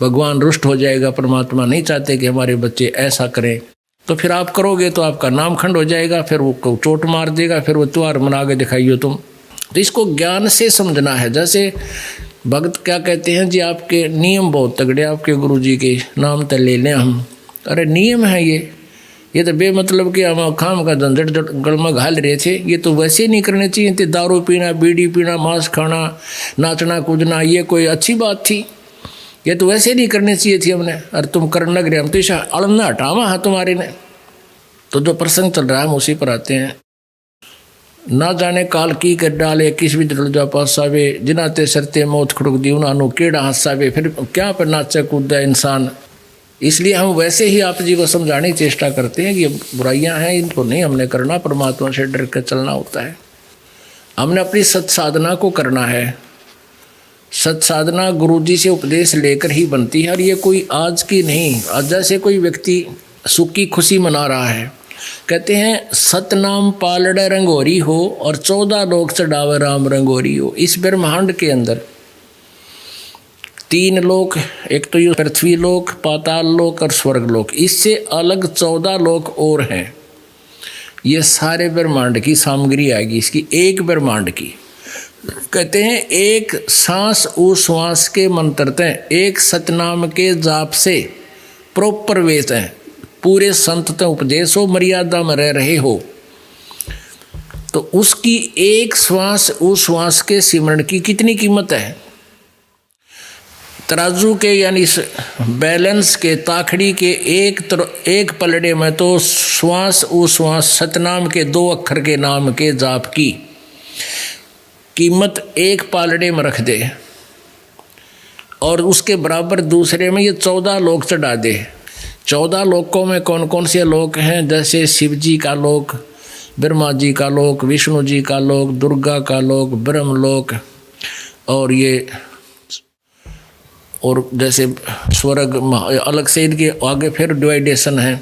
भगवान रुष्ट हो जाएगा, परमात्मा नहीं चाहते कि हमारे बच्चे ऐसा करें, तो फिर आप करोगे तो आपका नाम खंड हो जाएगा, फिर वो चोट मार देगा, फिर वो त्यौहार मना के दिखाइए तुम। तो इसको ज्ञान से समझना है। जैसे भक्त क्या कहते हैं जी, आपके नियम बहुत तगड़े, आपके गुरु जी के नाम तो ले लें हम, अरे नियम है ये तो बेमतलब के हम खाम का झंझट गल में घाल रहे थे, ये तो वैसे नहीं करने चाहिए थे। दारू पीना, बीड़ी पीना, मांस खाना, नाचना कूदना, ये कोई अच्छी बात थी? ये तो वैसे नहीं करनी चाहिए थी हमने, और तुम करने लग रहे, हम तो इसे अड़ना हटावा है तुम्हारे ने। तो जो प्रसंग चल रहा है हम उसी पर आते हैं। ना जाने काल की कर डाले, किस भी दरजा पासावे, जिनाते सरते मौत खुड़क दी उन्होंने केड़ा हंसावे। फिर क्या पर नाचा कूदा इंसान। इसलिए हम वैसे ही आप जी को समझाने की चेष्टा करते हैं कि ये बुराइयां हैं, इनको नहीं हमने करना, परमात्मा से डर कर चलना होता है। हमने अपनी सत्साधना को करना है। सत्साधना गुरु जी से उपदेश लेकर ही बनती है, और ये कोई आज की नहीं। आज जैसे कोई व्यक्ति सुख की खुशी मना रहा है, कहते हैं सतनाम पालड़े रंगोरी हो, और 14 लोक चढ़ावे राम रंगोरी हो। इस ब्रह्मांड के अंदर 3 लोक, एक तो ये पृथ्वी लोक, पाताल लोक और स्वर्ग लोक, इससे अलग 14 लोक और हैं। ये सारे ब्रह्मांड की सामग्री आएगी इसकी, एक ब्रह्मांड की। कहते हैं एक सांस उश्वास के मंत्रते, एक सतनाम के जाप से प्रॉपर वेद है, पूरे संत उपदेश हो, मर्यादा में रह रहे हो, तो उसकी एक श्वास उश्वास के सिमरण की कितनी कीमत है। तराजू के यानी बैलेंस के ताखड़ी के एक पलड़े में तो श्वास उश्वास सतनाम के 2 अक्षर के नाम के जाप की कीमत एक पालड़े में रख दे, और उसके बराबर दूसरे में ये 14 लोक चढ़ा दे। 14 लोकों में कौन कौन से लोक हैं? जैसे शिव जी का लोक, ब्रह्मा जी का लोक, विष्णु जी का लोक, दुर्गा का लोक, ब्रह्मलोक, और ये और जैसे स्वर्ग अलग से, इनके आगे फिर डिवाइडेशन है,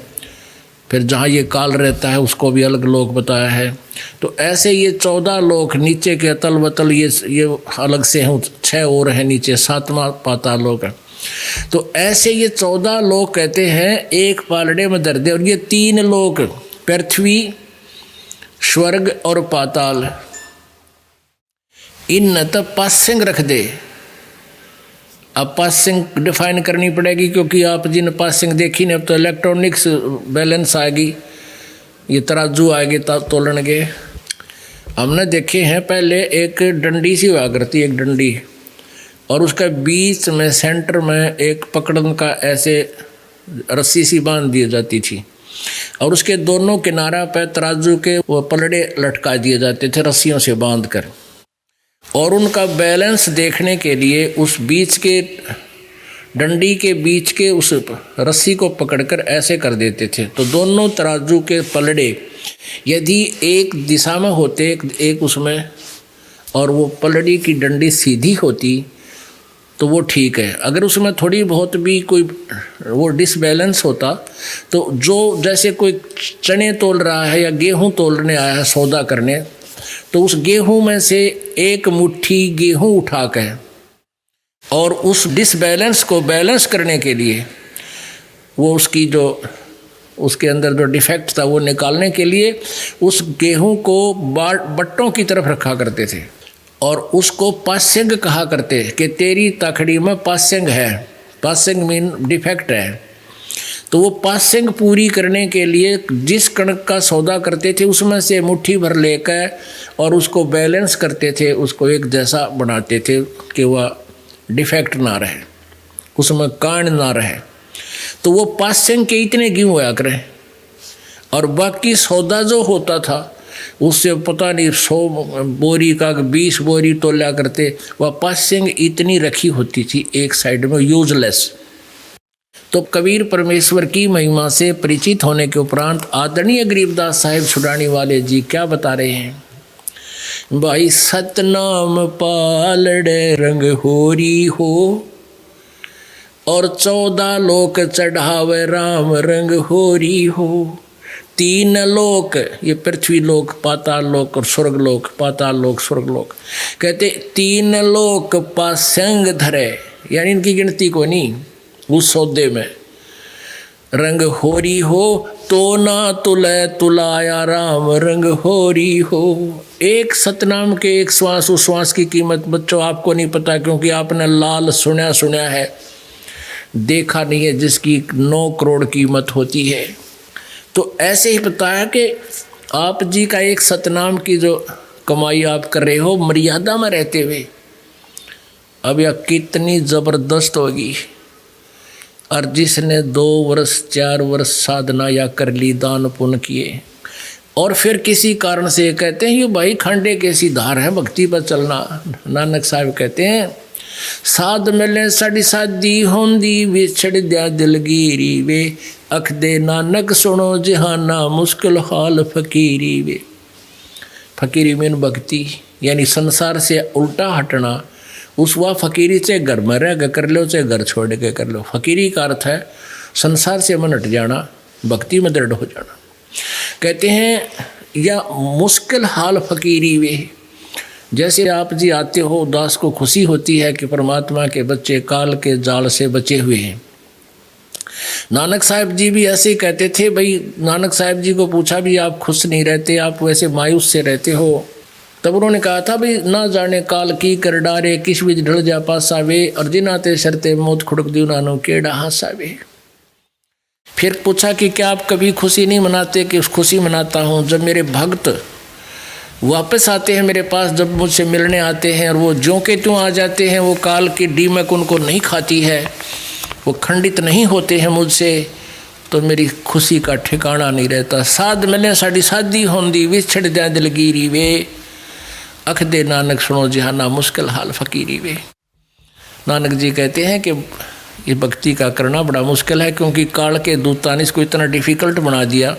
फिर जहाँ ये काल रहता है उसको भी अलग लोक बताया है। तो ऐसे ये 14 लोक, नीचे के अतल वतल ये अलग से हैं, 6 और हैं नीचे, 7वां पाताल लोक है। तो ऐसे ये 14 लोक कहते हैं एक पालड़े में दर्दे, और ये 3 लोक पृथ्वी, स्वर्ग और पाताल, इन न तो पासिंग रख दे। अब पासिंग डिफाइन करनी पड़ेगी, क्योंकि आप जिन पासिंग देखी नहीं, अब तो इलेक्ट्रॉनिक्स बैलेंस आएगी, ये तराजू आएगी तोलन के। हमने देखे हैं पहले एक डंडी सी हुआ करती, एक डंडी, और उसका बीच में सेंटर में एक पकड़न का ऐसे रस्सी सी बांध दी जाती थी, और उसके दोनों किनारा पर तराजू के वो पलड़े लटका दिए जाते थे रस्सियों से बांध कर, और उनका बैलेंस देखने के लिए उस बीच के डंडी के बीच के उस रस्सी को पकड़कर ऐसे कर देते थे। तो दोनों तराजू के पलड़े यदि एक दिशा में होते, एक उसमें और वो पलड़ी की डंडी सीधी होती तो वो ठीक है। अगर उसमें थोड़ी बहुत भी कोई वो डिसबैलेंस होता तो जो जैसे कोई चने तोल रहा है या गेहूं तोलने आया है सौदा करने, तो उस गेहूं में से एक मुट्ठी गेहूं उठा के और उस डिसबैलेंस को बैलेंस करने के लिए वो उसकी जो उसके अंदर जो डिफेक्ट था वो निकालने के लिए उस गेहूं को बट्टों की तरफ रखा करते थे और उसको पास्यंग कहा करते कि तेरी तखड़ी में पास्यंग है। पास्यंग मीन डिफेक्ट है। तो वो पास्यंग पूरी करने के लिए जिस कणक का सौदा करते थे उसमें से मुट्ठी भर लेकर और उसको बैलेंस करते थे, उसको एक जैसा बनाते थे कि वह डिफेक्ट ना रहे, उसमें कांड ना रहे। तो वो पास्यंग के इतने गेहूं होया करें और बाकी सौदा जो होता था उससे पता नहीं 100 बोरी का 20 बोरी तोला करते। वह पास्यंग इतनी रखी होती थी एक साइड में यूजलेस। तो कबीर परमेश्वर की महिमा से परिचित होने के उपरांत आदरणीय गरीबदास साहिब छुड़ानी वाले जी क्या बता रहे हैं? भाई सतनाम पालड़े रंग होरी हो और 14 लोक चढ़ावे राम रंग होरी हो। 3 लोक, ये पृथ्वी लोक, पाताल लोक और स्वर्ग लोक, पाताल लोक स्वर्ग लोक, कहते 3 लोक पास्यंग धरे, यानी इनकी गिनती को नहीं उस सौदे में। रंग होरी हो तो ना तुले तुलाया राम रंग होरी हो। एक सतनाम के एक श्वास, उस श्वास की कीमत बच्चों आपको नहीं पता, क्योंकि आपने लाल सुना है, देखा नहीं है, जिसकी 9 करोड़ कीमत होती है। तो ऐसे ही बताया कि आप जी का एक सतनाम की जो कमाई आप कर रहे हो मर्यादा में रहते हुए, अब यह कितनी ज़बरदस्त होगी। और जिसने 2 वर्ष 4 वर्ष साधना या कर ली, दान पुण्य किए, और फिर किसी कारण से कहते हैं ये भाई खंडे कैसी धार है भक्ति पर चलना। नानक साहब कहते हैं साध मिले साड़ी सादी होंदी विछड़ दिया दिलगीरी वे, अख दे नानक सुनो जहाना मुश्किल हाल फकीरी वे। फकीरी मीन भक्ति, यानी संसार से उल्टा हटना। उस वह फकीरी से घर में रह कर लो चाहे घर छोड़ के कर लो। फकीरी का अर्थ है संसार से मन हट जाना, भक्ति में दृढ़ हो जाना। कहते हैं या मुश्किल हाल फकीरी वे, जैसे आप जी आते हो, दास को खुशी होती है कि परमात्मा के बच्चे काल के जाल से बचे हुए हैं। नानक साहब जी भी ऐसे ही कहते थे। भाई नानक साहब जी को पूछा भी आप खुश नहीं रहते, आप वैसे मायूस से रहते हो। तब उन्होंने कहा था भाई ना जाने काल की कर डारे किस बीच ढल जा पासावे, और जिनाते शरते मौत खुड़क दियो नानो केड़ा हासावे। फिर पूछा कि क्या आप कभी खुशी नहीं मनाते? कि खुशी मनाता हूँ जब मेरे भक्त वापस आते हैं मेरे पास, जब मुझसे मिलने आते हैं और वो ज्यों के त्यों आ जाते हैं, वो काल की डीमक उनको नहीं खाती है, वो खंडित नहीं होते हैं मुझसे, तो मेरी खुशी का ठिकाना नहीं रहता। साध मिले साड़ी सादी होंदी विछड़ दिया दिलगीरी वे, अख दे नानक सुनो जहाना मुश्किल हाल फकीरी वे। नानक जी कहते हैं कि ये भक्ति का करना बड़ा मुश्किल है, क्योंकि काल के दूतान इसको इतना डिफ़िकल्ट बना दिया।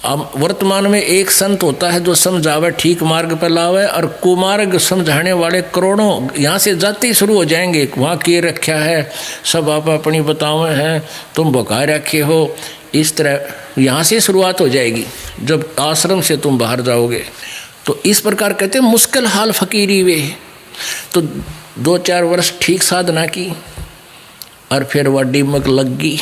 अब वर्तमान में एक संत होता है जो समझावे, ठीक मार्ग पर लावे, और कुमार्ग समझाने वाले करोड़ों यहाँ से जाते ही शुरू हो जाएंगे। वहाँ किए रखा है, सब आप अपनी बतावे हैं, तुम बकाए रखे हो। इस तरह यहाँ से शुरुआत हो जाएगी जब आश्रम से तुम बाहर जाओगे। तो इस प्रकार कहते हैं मुश्किल हाल फकीरी वे। तो 2-4 वर्ष ठीक साधना की और फिर वह डीमक लग गई,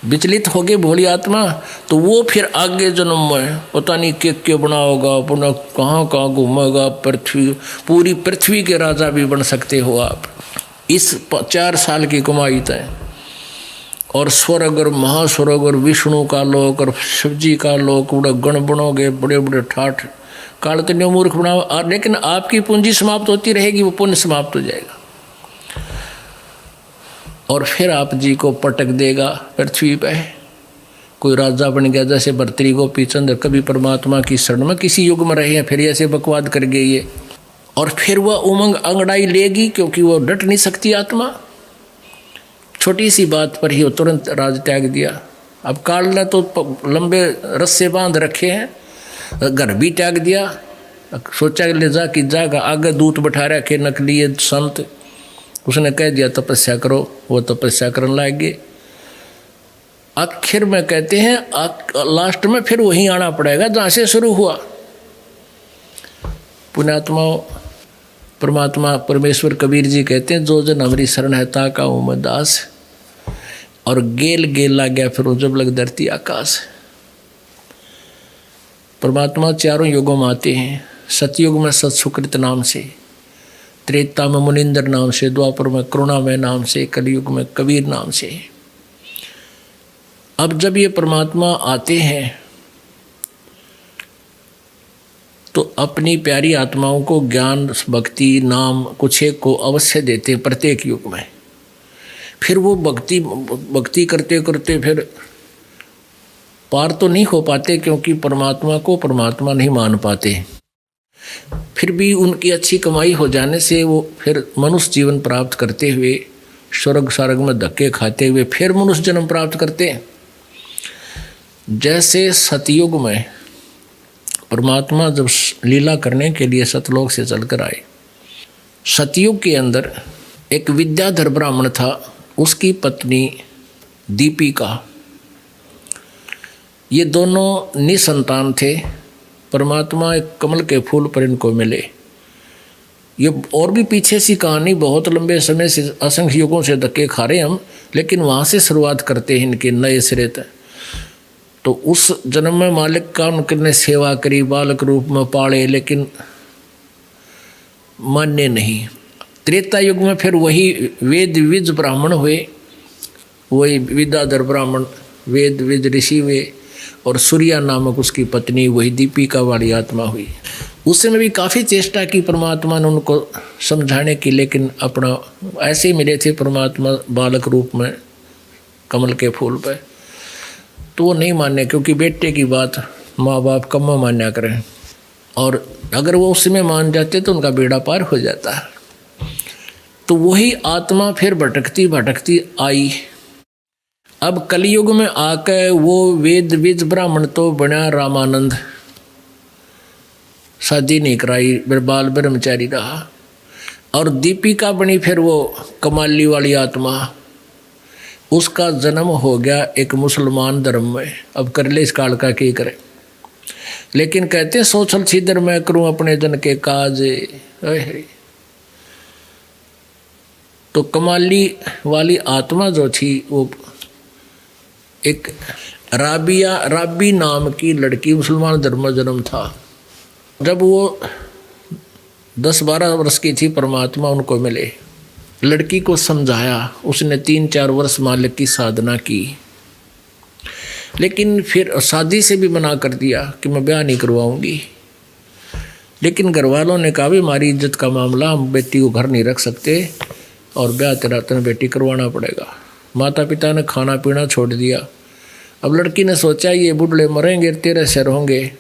विचलित हो गए भोली आत्मा। तो वो फिर आगे जन्म में पता नहीं क्या बनाओगा, अपना कहाँ कहाँ घूमेगा, पृथ्वी पूरी पृथ्वी के राजा भी बन सकते हो आप इस 4 साल की कमाई तय। और स्वर्ग और महास्वर्ग और विष्णु का लोक और शिवजी का लोक, बड़े गण बनोगे, बड़े बड़े ठाठ। काल तो न्यू मूर्ख बनाओ, लेकिन आपकी पूंजी समाप्त होती रहेगी, वो पुण्य समाप्त हो जाएगा और फिर आप जी को पटक देगा पृथ्वी पे। कोई राजा बन गया, जैसे भर्तृहरि गोपीचंद कभी परमात्मा की शरण में किसी युग में रहे हैं, फिर ऐसे बकवाद कर गए ये, और फिर वह उमंग अंगड़ाई लेगी, क्योंकि वो डट नहीं सकती आत्मा। छोटी सी बात पर ही वो तुरंत राज त्याग दिया। अब काल ने तो लंबे रस्से बांध रखे हैं, घर भी त्याग दिया, सोचा कि ले जा कि जाएगा, आगे दूत बैठा रखे नकली ये संत, उसने कह दिया तपस्या करो, वो तपस्या करने लग गए। आखिर में कहते हैं लास्ट में फिर वहीं आना पड़ेगा जहाँ से शुरू हुआ। पुण्यात्मा परमात्मा परमेश्वर कबीर जी कहते हैं, जो जन हमारी शरण है ताका हूँ मैं दास, और गेल गेल ला गया फिर जब लग धरती आकाश। परमात्मा चारों युगों में आते हैं, सतयुग में सत सुकृत नाम से, त्रेता में मुनिंदर नाम से, द्वापर में करुणामय नाम से, कलयुग में कबीर नाम से। अब जब ये परमात्मा आते हैं तो अपनी प्यारी आत्माओं को ज्ञान भक्ति नाम कुछ एक को अवश्य देते हैं प्रत्येक युग में। फिर वो भक्ति करते करते फिर पार तो नहीं हो पाते, क्योंकि परमात्मा को परमात्मा नहीं मान पाते। फिर भी उनकी अच्छी कमाई हो जाने से वो फिर मनुष्य जीवन प्राप्त करते हुए स्वर्ग स्वर्ग में धक्के खाते हुए फिर मनुष्य जन्म प्राप्त करते हैं। जैसे सतयुग में परमात्मा जब लीला करने के लिए सतलोक से चलकर आए, सतयुग के अंदर एक विद्याधर ब्राह्मण था, उसकी पत्नी दीपिका, ये दोनों निसंतान थे। परमात्मा एक कमल के फूल पर इनको मिले। ये और भी पीछे सी कहानी, बहुत लंबे समय से असंख्य युगों से धक्के खा रहे हम, लेकिन वहाँ से शुरुआत करते हैं इनके नए सिरे तक। तो उस जन्म में मालिक का उनने सेवा करी, बालक रूप में पाले, लेकिन मान्य नहीं। त्रेता युग में फिर वही वेद विज ब्राह्मण हुए, वही विद्याधर ब्राह्मण वेद विज ऋषि हुए, और सूर्या नामक उसकी पत्नी वही दीपिका वाली आत्मा हुई। उसमें भी काफ़ी चेष्टा की परमात्मा ने उनको समझाने की, लेकिन अपना ऐसे ही मिले थे परमात्मा बालक रूप में कमल के फूल पर, तो वो नहीं माने, क्योंकि बेटे की बात माँ बाप कम मान्या करें, और अगर वो उसमें मान जाते तो उनका बेड़ा पार हो जाता। तो वही आत्मा फिर भटकती भटकती आई। अब कलयुग में आकर वो वेद विज ब्राह्मण तो बना रामानंद, शादी नहीं कराई, बाल ब्रह्मचारी रहा। और दीपिका बनी फिर वो कमाली वाली आत्मा, उसका जन्म हो गया एक मुसलमान धर्म में। अब कर ले इस काल का क्या करे, लेकिन कहते हैं सोचल छिदर मैं करूं अपने जन के काज। तो कमाली वाली आत्मा जो थी वो एक राबी नाम की लड़की, मुसलमान धर्म में जन्म था। जब वो 10-12 वर्ष की थी परमात्मा उनको मिले, लड़की को समझाया, उसने 3-4 वर्ष मालिक की साधना की, लेकिन फिर शादी से भी मना कर दिया कि मैं ब्याह नहीं करवाऊंगी। लेकिन घर वालों ने कहा भी हमारी इज्जत का मामला, हम बेटी को घर नहीं रख सकते और ब्याह तेरा बेटी करवाना पड़ेगा। माता पिता ने खाना पीना छोड़ दिया। अब लड़की ने सोचा ये बुढ़े मरेंगे तेरे सिर होंगे,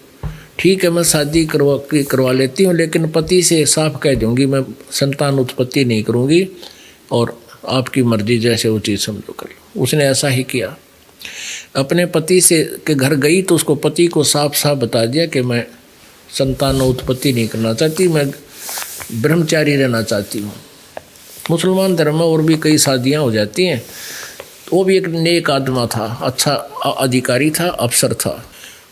ठीक है मैं शादी करवा लेती हूँ, लेकिन पति से साफ कह दूँगी मैं संतान उत्पत्ति नहीं करूँगी और आपकी मर्जी जैसे वो चीज़ समझो कर लो। उसने ऐसा ही किया। अपने पति से के घर गई तो उसको पति को साफ साफ बता दिया कि मैं संतान उत्पत्ति नहीं करना चाहती, मैं ब्रह्मचारी रहना चाहती हूँ। मुसलमान धर्म में और भी कई शादियाँ हो जाती हैं। वो भी एक नेक आत्मा था, अच्छा अधिकारी था, अफसर था,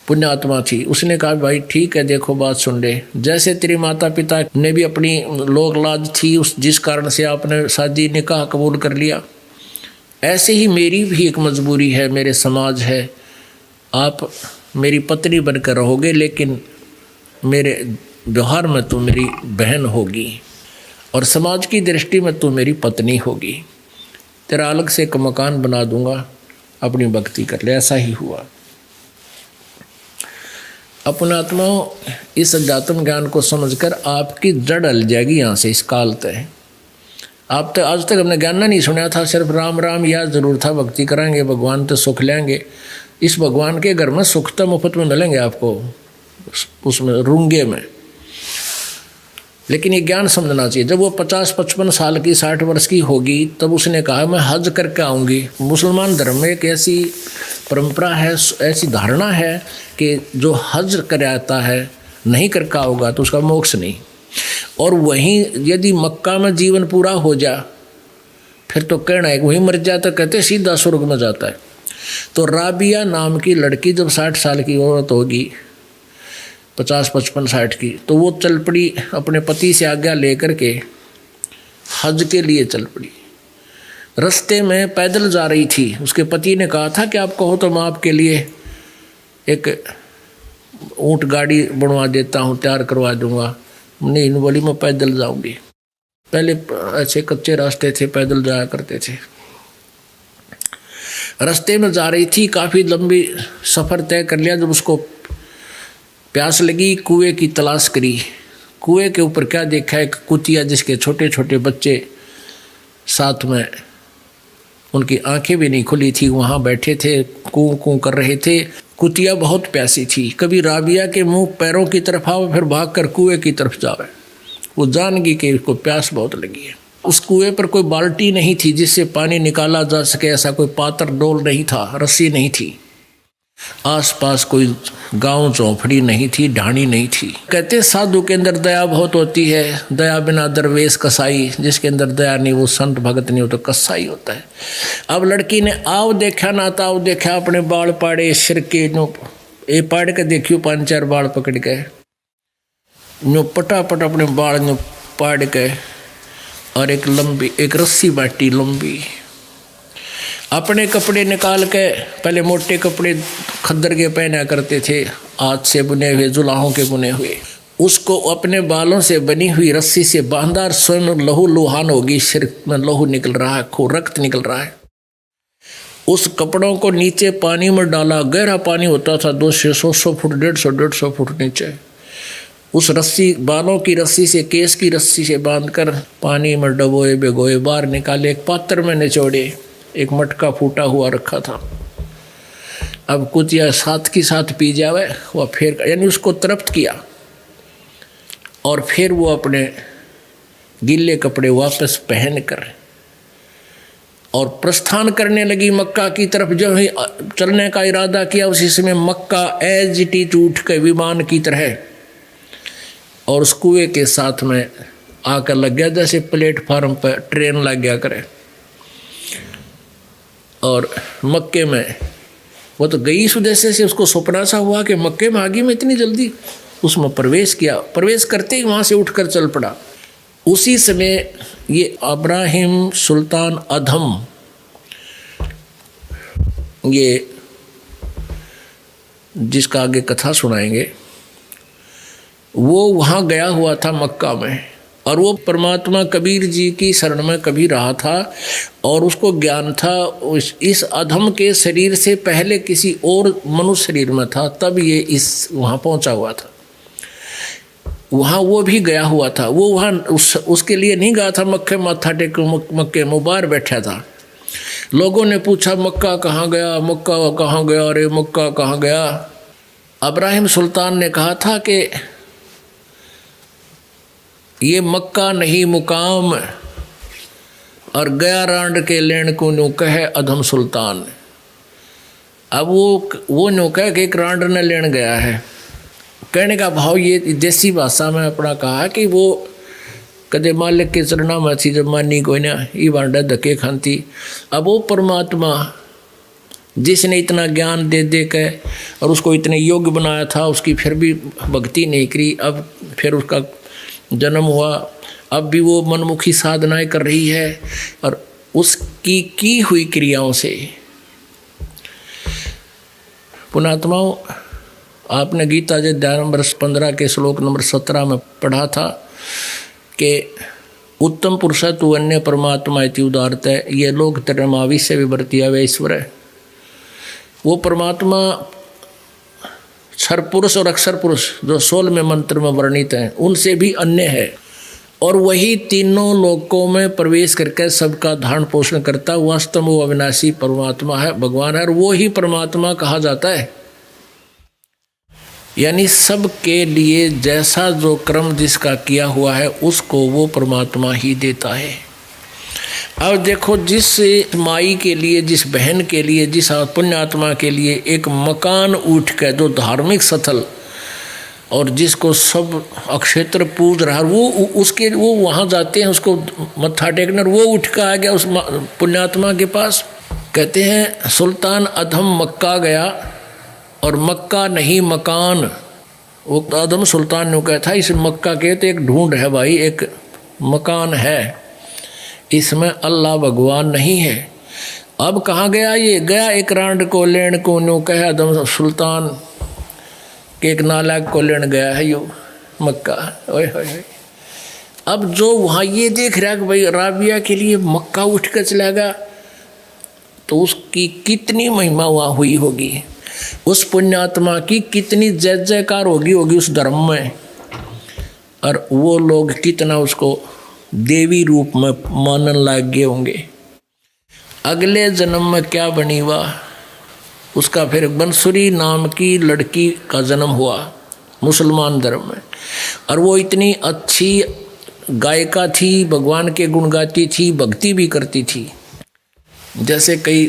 पुण्यात्मा थी। उसने कहा भाई ठीक है, देखो बात सुन ले, जैसे तेरे माता पिता ने भी अपनी लोक लाज थी उस जिस कारण से आपने शादी निकाह कबूल कर लिया, ऐसे ही मेरी भी एक मजबूरी है, मेरे समाज है। आप मेरी पत्नी बनकर रहोगे, लेकिन मेरे व्यवहार में तो मेरी बहन होगी और समाज की दृष्टि में तो मेरी पत्नी होगी। तेरा अलग से एक मकान बना दूंगा, अपनी भक्ति कर ले। ऐसा ही हुआ। अपनात्माओं, इस अध्यात्म ज्ञान को समझकर आपकी जड़ हल जाएगी यहाँ से इस काल तक। आप तो आज तक हमने ज्ञान नहीं सुना था, सिर्फ राम राम याद जरूर था, भक्ति कराएंगे भगवान तो सुख लेंगे। इस भगवान के घर में सुख तो मुफ्त में मिलेंगे आपको, उसमें रूंगे में। लेकिन ये ज्ञान समझना चाहिए। जब वो 50-55 साल की 60 वर्ष की होगी तब उसने कहा मैं हज करके आऊँगी। मुसलमान धर्म में एक ऐसी परंपरा है, ऐसी धारणा है कि जो हज कर आता है नहीं कर का होगा तो उसका मोक्ष नहीं। और वहीं यदि मक्का में जीवन पूरा हो जा फिर तो कहना है वहीं मर जाता, कहते सीधा स्वर्ग में जाता है। तो राबिया नाम की लड़की जब 60 साल की औरत होगी, 50, 55, 60 की, तो वो चल पड़ी अपने पति से आज्ञा लेकर के हज के लिए चल पड़ी। रास्ते में पैदल जा रही थी, उसके पति ने कहा था कि आप कहो तो मैं आपके लिए एक ऊँट गाड़ी बनवा देता हूँ, तैयार करवा दूंगा। नहीं, बोली मैं पैदल जाऊंगी। पहले ऐसे कच्चे रास्ते थे, पैदल जाया करते थे। रास्ते में जा रही थी, काफ़ी लंबी सफ़र तय कर लिया। जब उसको प्यास लगी, कुएं की तलाश करी। कुएं के ऊपर क्या देखा, एक कुतिया जिसके छोटे छोटे बच्चे साथ में, उनकी आंखें भी नहीं खुली थी, वहाँ बैठे थे, कूं कूं कर रहे थे। कुतिया बहुत प्यासी थी, कभी राबिया के मुंह पैरों की तरफ आवे फिर भागकर कुएं की तरफ जावे। वो जान गई कि उसको प्यास बहुत लगी है। उस कुएं पर कोई बाल्टी नहीं थी जिससे पानी निकाला जा सके, ऐसा कोई पात्र डोल नहीं था, रस्सी नहीं थी। आसपास कोई गांव चौपड़ी नहीं थी, ढाणी नहीं थी। कहते साधु के अंदर दया बहुत होती है, दया बिना दरवेश कसाई, जिसके अंदर दया नहीं वो संत भगत नहीं, वो तो कसाई होता है। अब लड़की ने आव देखा ना ताव देखा, अपने बाल पाड़े सिर के नो ए पाड़ के देखियो, 5-4 बाल पकड़ के नो पटापट अपने बाल नो पाड़ के, और एक रस्सी बाटी लंबी, अपने कपड़े निकाल के, पहले मोटे कपड़े खद्दर के पहना करते थे, हाथ से बुने हुए, जुलाहों के बुने हुए, उसको अपने बालों से बनी हुई रस्सी से बांधा। स्वयं लहू लुहान होगी, सिर में लहू निकल रहा है, खून रक्त निकल रहा है। उस कपड़ों को नीचे पानी में डाला, गहरा पानी होता था, 200-100 फुट, 150 फुट नीचे। उस रस्सी, बालों की रस्सी से, केस की रस्सी से बांधकर पानी में डबोए भिगोए, बाहर निकाले, एक पात्र में निचोड़े। एक मटका फूटा हुआ रखा था। अब कुतिया साथ की साथ पी जावे, वह फिर यानी उसको तृप्त किया, और फिर वो अपने गीले कपड़े वापस पहनकर और प्रस्थान करने लगी मक्का की तरफ। जब ही चलने का इरादा किया, उसी समय मक्का एज इट इज उठ के विमान की तरह और उस कुएं के साथ में आकर लग गया, जैसे प्लेटफार्म पर ट्रेन लग गया करे। और मक्के में वो तो गई इस उद्देश्य से, उसको सपना सा हुआ कि मक्के में आ गई मैं इतनी जल्दी। उसमें प्रवेश किया, प्रवेश करते ही वहाँ से उठकर चल पड़ा। उसी समय ये इब्राहिम सुल्तान अधम, ये जिसका आगे कथा सुनाएंगे, वो वहाँ गया हुआ था मक्का में, और वो परमात्मा कबीर जी की शरण में कभी रहा था, और उसको ज्ञान था इस अधम के शरीर से पहले किसी और मनुष्य शरीर में था, तब ये इस वहाँ पहुँचा हुआ था। वहाँ वो भी गया हुआ था। वो वहाँ उसके लिए नहीं गया था मक्के माथा टेक, मक्के में बाहर बैठा था। लोगों ने पूछा मक्का कहाँ गया, मक्का कहाँ गया, अरे मक्का कहाँ गया। इब्राहिम सुल्तान ने कहा था कि ये मक्का नहीं मुकाम, और गया रांड के लेन को नो कहे अधम सुल्तान। अब वो नो कह के एक रांड ने लेन गया है। कहने का भाव ये देसी भाषा में अपना कहा कि वो कदे मालिक के चरणा में थी, जब मानी कोई ना ये बांडा धक्के खाती। अब वो परमात्मा जिसने इतना ज्ञान दे दे के और उसको इतने योग्य बनाया था, उसकी फिर भी भक्ति नहीं करी। अब फिर उसका जन्म हुआ, अब भी वो मनमुखी साधनाएं कर रही है, और उसकी की हुई क्रियाओं से। पुणात्माओं, आपने गीता जी अध्याय नंबर 15 के श्लोक नंबर 17 में पढ़ा था कि उत्तम पुरुष तु अन्य परमात्मा इति उदारत है, ये लोग तरमावी से विवर्ती है ईश्वर है। वो परमात्मा क्षर पुरुष और अक्षर पुरुष जो 16वें मंत्र में वर्णित हैं, उनसे भी अन्य है, और वही तीनों लोकों में प्रवेश करके सबका धारण पोषण करता वास्तव में वो अविनाशी परमात्मा है, भगवान है, और वो ही परमात्मा कहा जाता है। यानी सबके लिए जैसा जो कर्म जिसका किया हुआ है उसको वो परमात्मा ही देता है। अब देखो, जिस माई के लिए, जिस बहन के लिए, जिस पुण्यात्मा के लिए एक मकान उठ कर जो धार्मिक स्थल और जिसको सब अक्षेत्र पूज रहा, वो वहाँ जाते हैं उसको मत्था टेकने, वो उठ कर आ गया उस पुण्यात्मा के पास। कहते हैं सुल्तान अधम मक्का गया और मक्का नहीं मकान। वो अधम सुल्तान ने कहा था इस मक्का के तो एक ढूंढ है भाई, एक मकान है, इसमें अल्लाह भगवान नहीं है। अब कहाँ गया ये? गया एक रांड को लेन को, नो कह अधम सुल्तान के एक नालायक को लेन गया है यो मक्का। ओए होए। अब जो वहाँ ये देख रहा है कि भाई राबिया के लिए मक्का उठ कर चला गया, तो उसकी कितनी महिमा वहाँ हुई होगी, उस पुण्यात्मा की कितनी जय जयकार होगी उस धर्म में, और वो लोग कितना उसको देवी रूप में मानन लग गए होंगे। अगले जन्म में क्या बनी वह, उसका फिर बंसुरी नाम की लड़की का जन्म हुआ मुसलमान धर्म में, और वो इतनी अच्छी गायिका थी, भगवान के गुण गाती थी, भक्ति भी करती थी। जैसे कई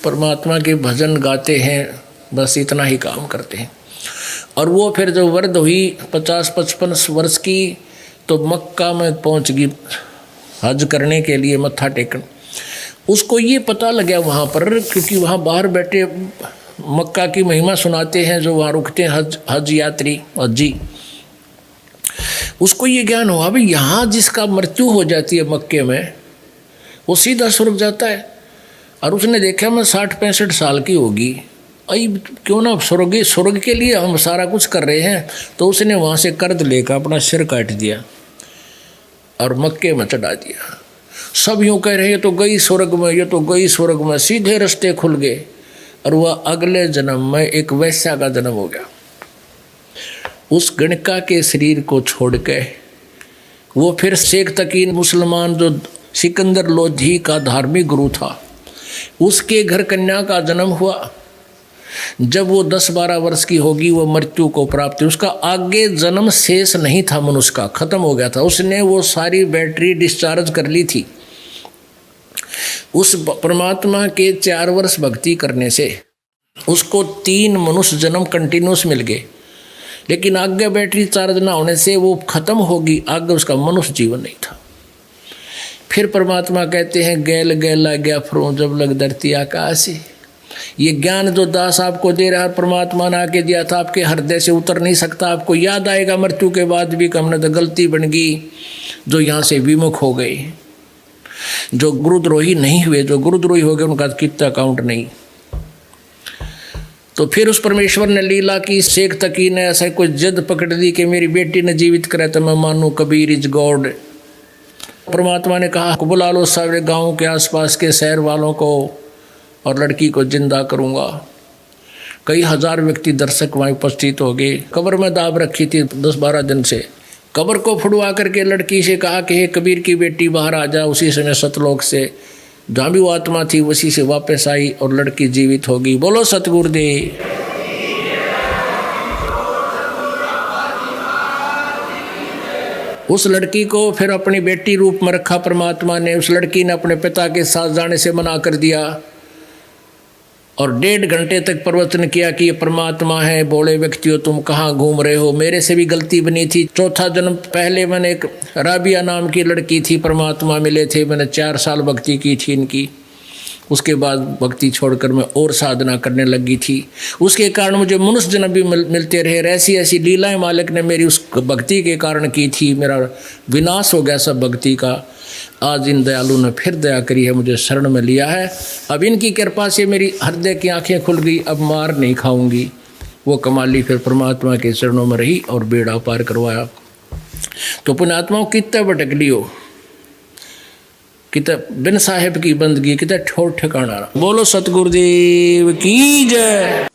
परमात्मा के भजन गाते हैं, बस इतना ही काम करते हैं। और वो फिर जब वृद्ध हुई 50-55 वर्ष की, तो मक्का में पहुंच गई हज करने के लिए, मत्था टेकन। उसको ये पता लगा वहाँ पर, क्योंकि वहाँ बाहर बैठे मक्का की महिमा सुनाते हैं जो वहाँ रुकते हैं हज यात्री हजी। उसको ये ज्ञान हुआ भाई यहाँ जिसका मृत्यु हो जाती है मक्के में, वो सीधा स्वर्ग जाता है। और उसने देखा मैं 60-65 साल की होगी, अई क्यों ना स्वर्ग के लिए हम सारा कुछ कर रहे हैं। तो उसने वहाँ से कर्ज लेकर अपना सिर काट दिया और मक्के में चढ़ा दिया। सब यूँ कह रहे हैं ये तो गई स्वर्ग में, ये तो गई स्वर्ग में, सीधे रास्ते खुल गए। और वह अगले जन्म में एक वैश्या का जन्म हो गया। उस गणिका के शरीर को छोड़ के वो फिर शेख तकीन मुसलमान जो सिकंदर लोधी का धार्मिक गुरु था, उसके घर कन्या का जन्म हुआ। जब वो 10-12 वर्ष की होगी वो मृत्यु को प्राप्त हुई। उसका आगे जन्म शेष नहीं था, मनुष्य का खत्म हो गया था। उसने वो सारी बैटरी डिस्चार्ज कर ली थी। उस परमात्मा के 4 वर्ष भक्ति करने से उसको 3 मनुष्य जन्म कंटिन्यूस मिल गए, लेकिन आगे बैटरी चार्ज ना होने से वो खत्म होगी, आगे उसका मनुष्य जीवन नहीं था। फिर परमात्मा कहते हैं गैल गैला गया फरो जब लग धरती आकाश। ये ज्ञान जो दास आपको दे रहा है परमात्मा ने आके दिया था, आपके हृदय से उतर नहीं सकता। आपको याद आएगा मृत्यु के बाद भी कि हमने तो गलती बन गई, जो यहाँ से विमुख हो गए, जो गुरुद्रोही नहीं हुए। जो गुरुद्रोही हो गए उनका कितना काउंट नहीं। तो फिर उस परमेश्वर ने लीला की, शेख तकी ने ऐसा कोई जिद पकड़ दी कि मेरी बेटी ने जीवित करे तो मैं मानूं कबीर इज गॉड। परमात्मा ने कहा बुला लो सारे गाँव के आसपास के शहर वालों को और लड़की को जिंदा करूँगा। कई हजार व्यक्ति दर्शक वहाँ उपस्थित हो गए। कब्र में दाब रखी थी 10-12 दिन से। कब्र को फुड़वा करके लड़की से कहा कि हे कबीर की बेटी बाहर आ जा। उसी समय सतलोक से जहाँ भी वो आत्मा थी उसी से वापस आई और लड़की जीवित होगी। बोलो सतगुरुदेव। उस लड़की को फिर अपनी बेटी रूप में रखा परमात्मा ने। उस लड़की ने अपने पिता के साथ जाने से मना कर दिया और 1.5 घंटे तक प्रवचन किया कि ये परमात्मा है, बोले व्यक्तियों तुम कहाँ घूम रहे हो, मेरे से भी गलती बनी थी। 4था जन्म पहले मैंने एक राबिया नाम की लड़की थी, परमात्मा मिले थे, मैंने 4 साल भक्ति की थी इनकी। उसके बाद भक्ति छोड़कर मैं और साधना करने लगी थी। उसके कारण मुझे मनुष्य जन्म भी मिलते रहे। ऐसी ऐसी लीलाएं मालिक ने मेरी उस भक्ति के कारण की थी। मेरा विनाश हो गया सब भक्ति का। आज इन दयालु ने फिर दया करी है, मुझे शरण में लिया है। अब इनकी कृपा से मेरी हृदय की आंखें खुल गई, अब मार नहीं खाऊंगी। वो कमाली फिर परमात्मा के चरणों में रही और बेड़ा पार करवाया। तो पुण्यात्माओं कितना भटक लियो, कितना बिन साहेब की बंदगी, कितना ठोर ठिकाना। बोलो सतगुरुदेव की जय।